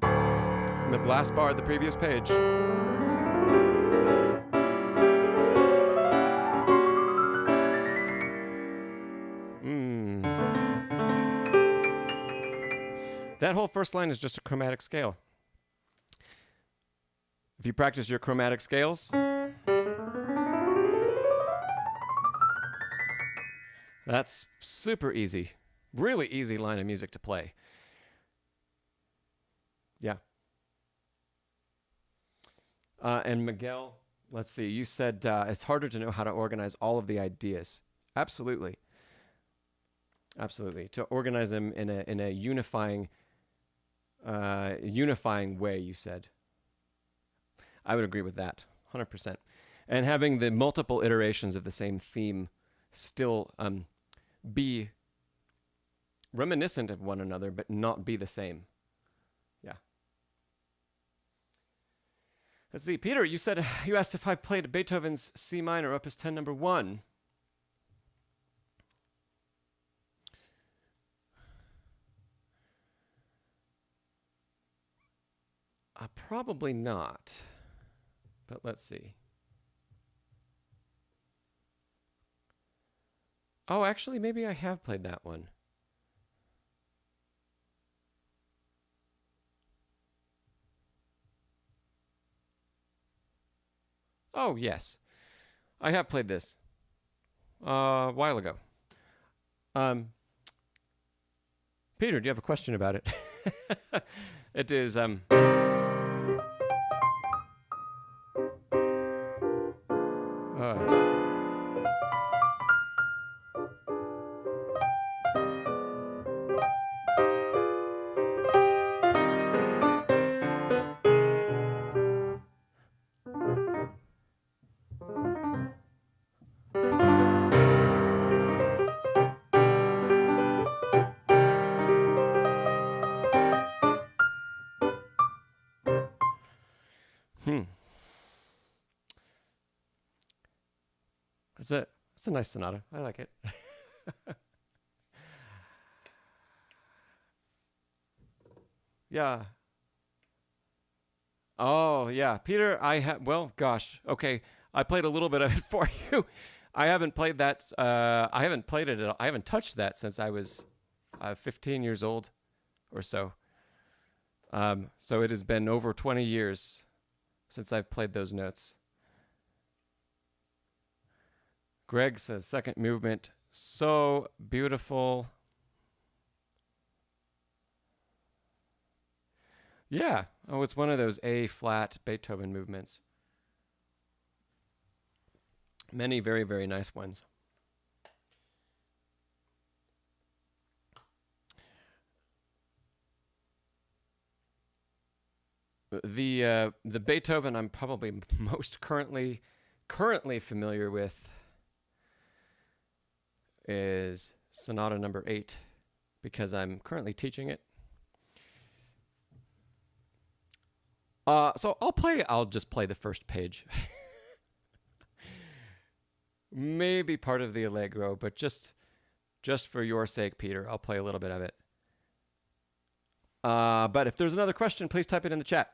in the last bar of the previous page. That whole first line is just a chromatic scale. If you practice your chromatic scales, that's super easy. Really easy line of music to play. Yeah. And Miguel, let's see, you said it's harder to know how to organize all of the ideas. Absolutely. Absolutely. To organize them in a unifying way, you said. I would agree with that, 100%. And having the multiple iterations of the same theme still be reminiscent of one another, but not be the same. Yeah. Let's see, Peter, you said, you asked if I've played Beethoven's C minor, Opus 10, number 1. Probably not, but let's see. Oh, actually, maybe I have played that one. Oh, yes. I have played this a while ago. Peter, do you have a question about it? It is It's a nice sonata. I like it. Yeah. Oh, yeah. Peter, well, gosh. Okay. I played a little bit of it for you. I haven't played that. I haven't played it. I haven't touched that since I was 15 years old or so. So it has been over 20 years since I've played those notes. Greg says, second movement, so beautiful. Yeah. Oh, it's one of those A flat Beethoven movements. Many very, very nice ones. The Beethoven I'm probably most currently familiar with is Sonata number 8, because I'm currently teaching it. So I'll just play the first page. Maybe part of the Allegro, but just for your sake, Peter, I'll play a little bit of it. But if there's another question, please type it in the chat.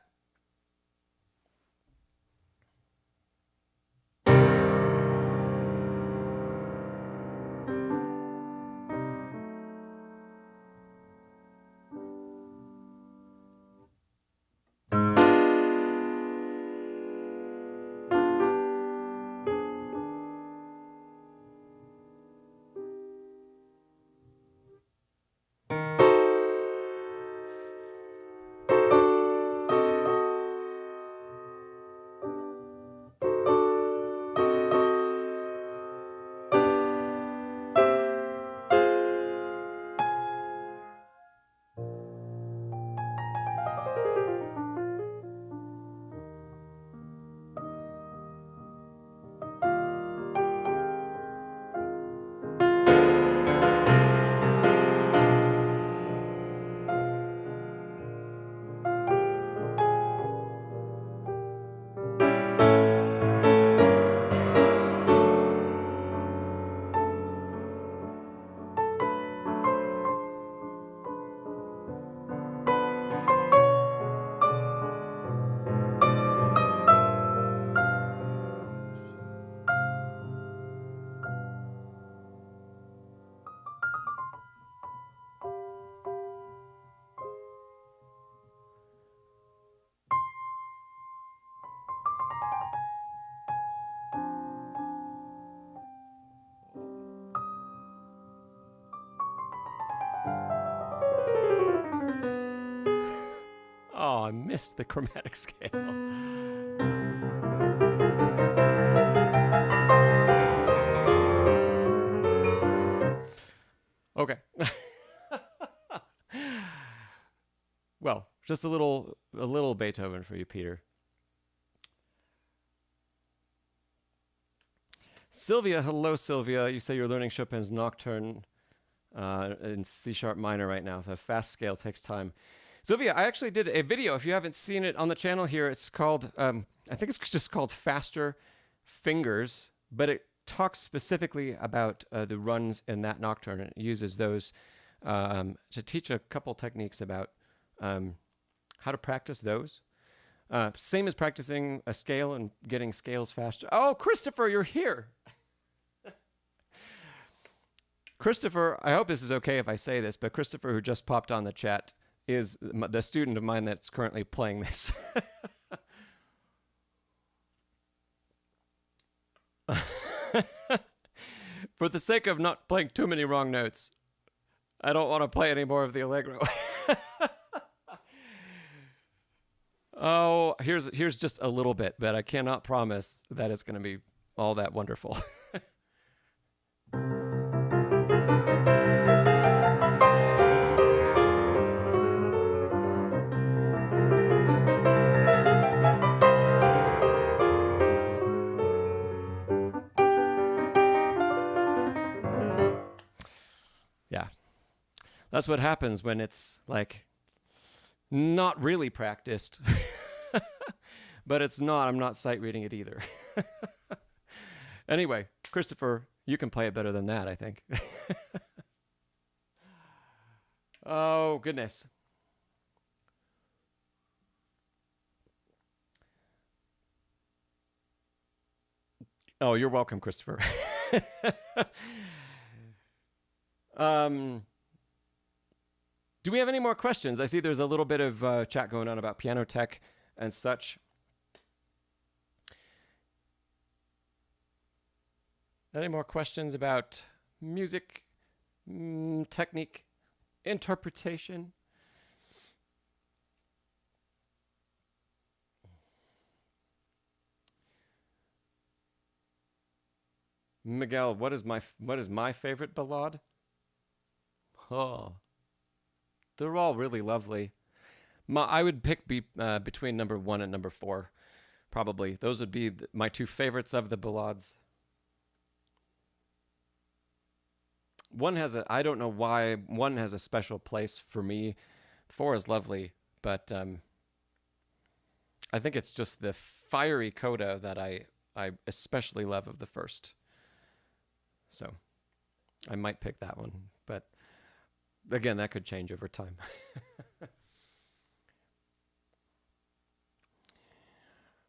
Oh, I missed the chromatic scale. Okay. Well, just a little Beethoven for you, Peter. Sylvia, hello, Sylvia. You say you're learning Chopin's Nocturne in C sharp minor right now. The fast scale takes time. Sylvia, I actually did a video. If you haven't seen it on the channel here, it's called, I think it's just called Faster Fingers, but it talks specifically about the runs in that nocturne, and it uses those to teach a couple techniques about how to practice those. Same as practicing a scale and getting scales faster. Oh, Christopher, you're here. Christopher, I hope this is okay if I say this, but Christopher, who just popped on the chat, is the student of mine that's currently playing this. For the sake of not playing too many wrong notes, I don't want to play any more of the Allegro. Oh, here's just a little bit, but I cannot promise that it's going to be all that wonderful. Yeah. That's what happens when it's like not really practiced. But it's not. I'm not sight reading it either. Anyway, Christopher, you can play it better than that, I think. Oh, goodness. Oh, you're welcome, Christopher. um, do we have any more questions? I see there's a little bit of chat going on about piano tech and such. Any more questions about music, technique, interpretation? Miguel, what is my favorite ballade? Oh, they're all really lovely. I would pick between number 1 and number 4, probably. Those would be my two favorites of the ballades. I don't know why one has a special place for me. 4 is lovely, but I think it's just the fiery coda that I especially love of the first. So I might pick that one, but again, that could change over time.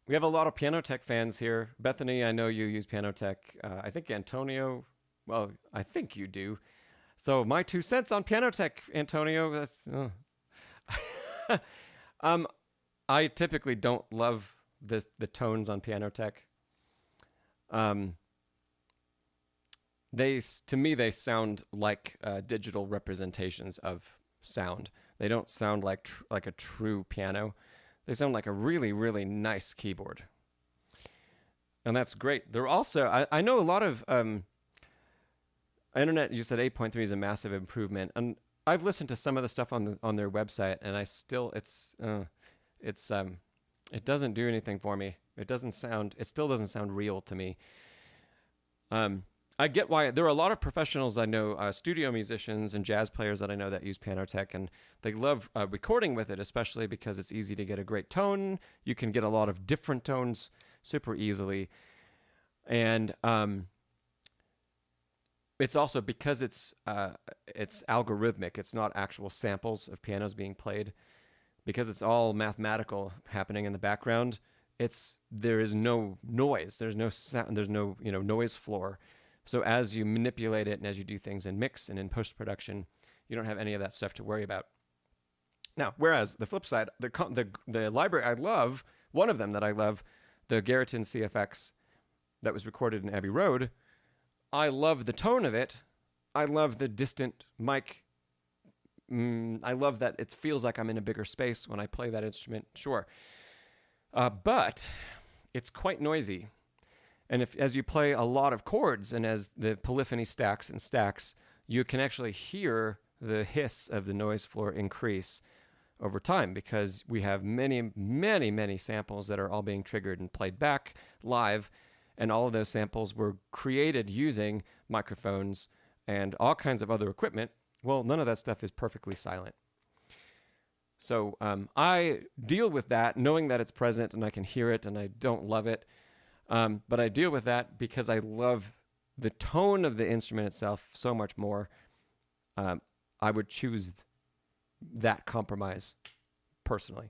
We have a lot of piano tech fans here. Bethany, I know you use piano tech. I think Antonio, well, I think you do. So my 2 cents on piano tech, Antonio. That's I typically don't love the tones on piano tech. To me they sound like digital representations of sound. They don't sound like like a true piano. They sound like a really, really nice keyboard. And that's great. They're also, I know a lot of internet, you said 8.3 is a massive improvement. And I've listened to some of the stuff on their website, and it doesn't do anything for me. It still doesn't sound real to me. I get why. There are a lot of professionals I know, studio musicians and jazz players that I know that use piano tech, and they love recording with it, especially because it's easy to get a great tone. You can get a lot of different tones super easily. And it's also because it's algorithmic. It's not actual samples of pianos being played. Because it's all mathematical happening in the background, there is no noise. There's no sound. There's no noise floor. So as you manipulate it and as you do things in mix and in post-production, you don't have any of that stuff to worry about. Now, whereas the flip side, the library I love, one of them that I love, the Garriton CFX that was recorded in Abbey Road, I love the tone of it. I love the distant mic. I love that it feels like I'm in a bigger space when I play that instrument, sure. But it's quite noisy. And as you play a lot of chords and as the polyphony stacks and stacks, you can actually hear the hiss of the noise floor increase over time because we have many, many, many samples that are all being triggered and played back live. And all of those samples were created using microphones and all kinds of other equipment. Well, none of that stuff is perfectly silent. So I deal with that knowing that it's present and I can hear it and I don't love it. But I deal with that because I love the tone of the instrument itself so much more. I would choose that compromise personally.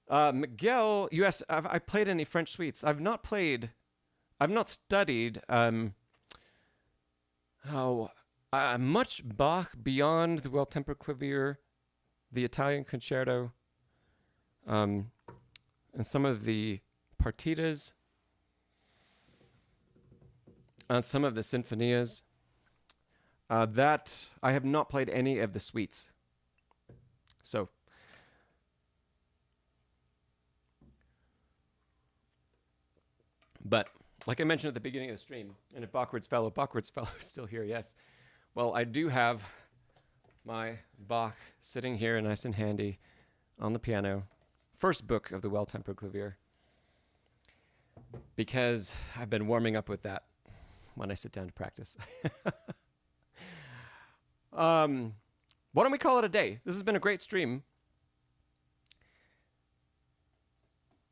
Miguel, you asked, have I played any French suites? I've not studied much Bach beyond the Well-Tempered Clavier, the Italian Concerto, and some of the partitas, some of the sinfonias. That I have not played any of the suites. So, but like I mentioned at the beginning of the stream, and if Bachward's Fellow is still here, yes. Well, I do have my Bach sitting here nice and handy on the piano. First book of the Well-Tempered Clavier. Because I've been warming up with that when I sit down to practice. Why don't we call it a day? This has been a great stream.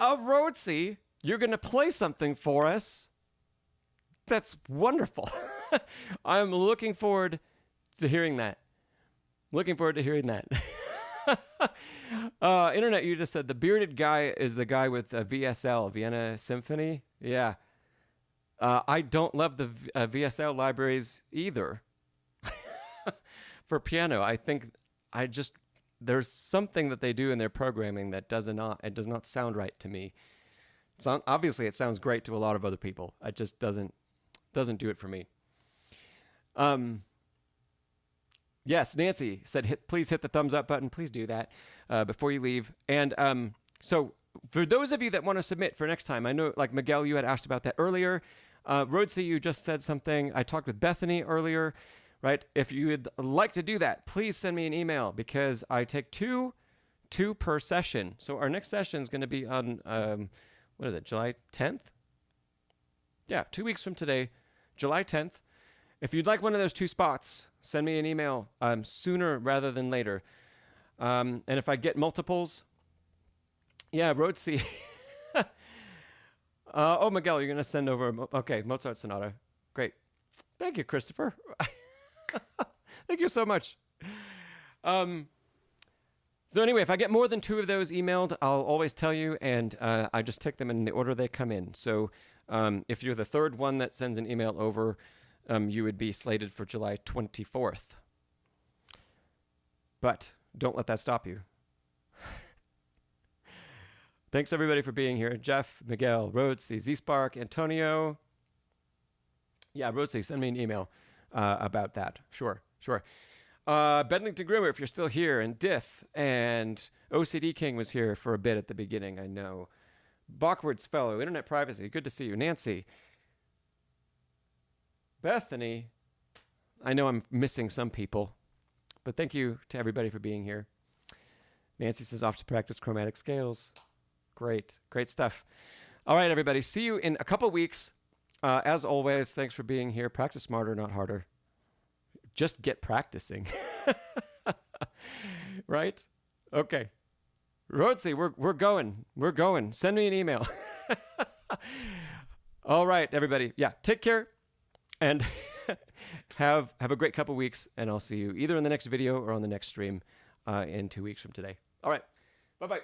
Rhodesy, you're going to play something for us. That's wonderful. I'm looking forward to hearing that. Internet, you just said the bearded guy is the guy with VSL, Vienna Symphony. Yeah. I don't love the VSL libraries either for piano. I think there's something that they do in their programming that does not sound right to me. Obviously, it sounds great to a lot of other people. It just doesn't do it for me. Yes, Nancy said, please hit the thumbs up button. Please do that before you leave. And so for those of you that want to submit for next time, I know, like Miguel, you had asked about that earlier. Rhodesy, you just said something. I talked with Bethany earlier, right? If you would like to do that, please send me an email because I take two per session. So our next session is going to be on, what is it, July 10th? Yeah, 2 weeks from today, July 10th. If you'd like one of those 2 spots, send me an email sooner rather than later. And if I get multiples, yeah, Rhodesy. Oh, Miguel, you're going to send over, okay, Mozart Sonata. Great. Thank you, Christopher. Thank you so much. So anyway, if I get more than 2 of those emailed, I'll always tell you, and I just tick them in the order they come in. So if you're the 3rd one that sends an email over, you would be slated for July 24th. But don't let that stop you. Thanks, everybody, for being here. Jeff, Miguel, Rhodesy, Z-Spark, Antonio. Yeah, Rhodesy, send me an email about that. Sure. Bedlington Grimmer, if you're still here, and Dith, and OCD King was here for a bit at the beginning, I know. Bachwards Fellow, Internet Privacy, good to see you. Nancy. Bethany, I know I'm missing some people, but thank you to everybody for being here. Nancy says off to practice chromatic scales. Great stuff. All right, everybody, see you in a couple weeks. As always, thanks for being here. Practice smarter, not harder. Just get practicing. Right? Okay. Rhodesy, we're going. Send me an email. All right, everybody. Yeah, take care. And have a great couple weeks, and I'll see you either in the next video or on the next stream in 2 weeks from today. All right. Bye-bye.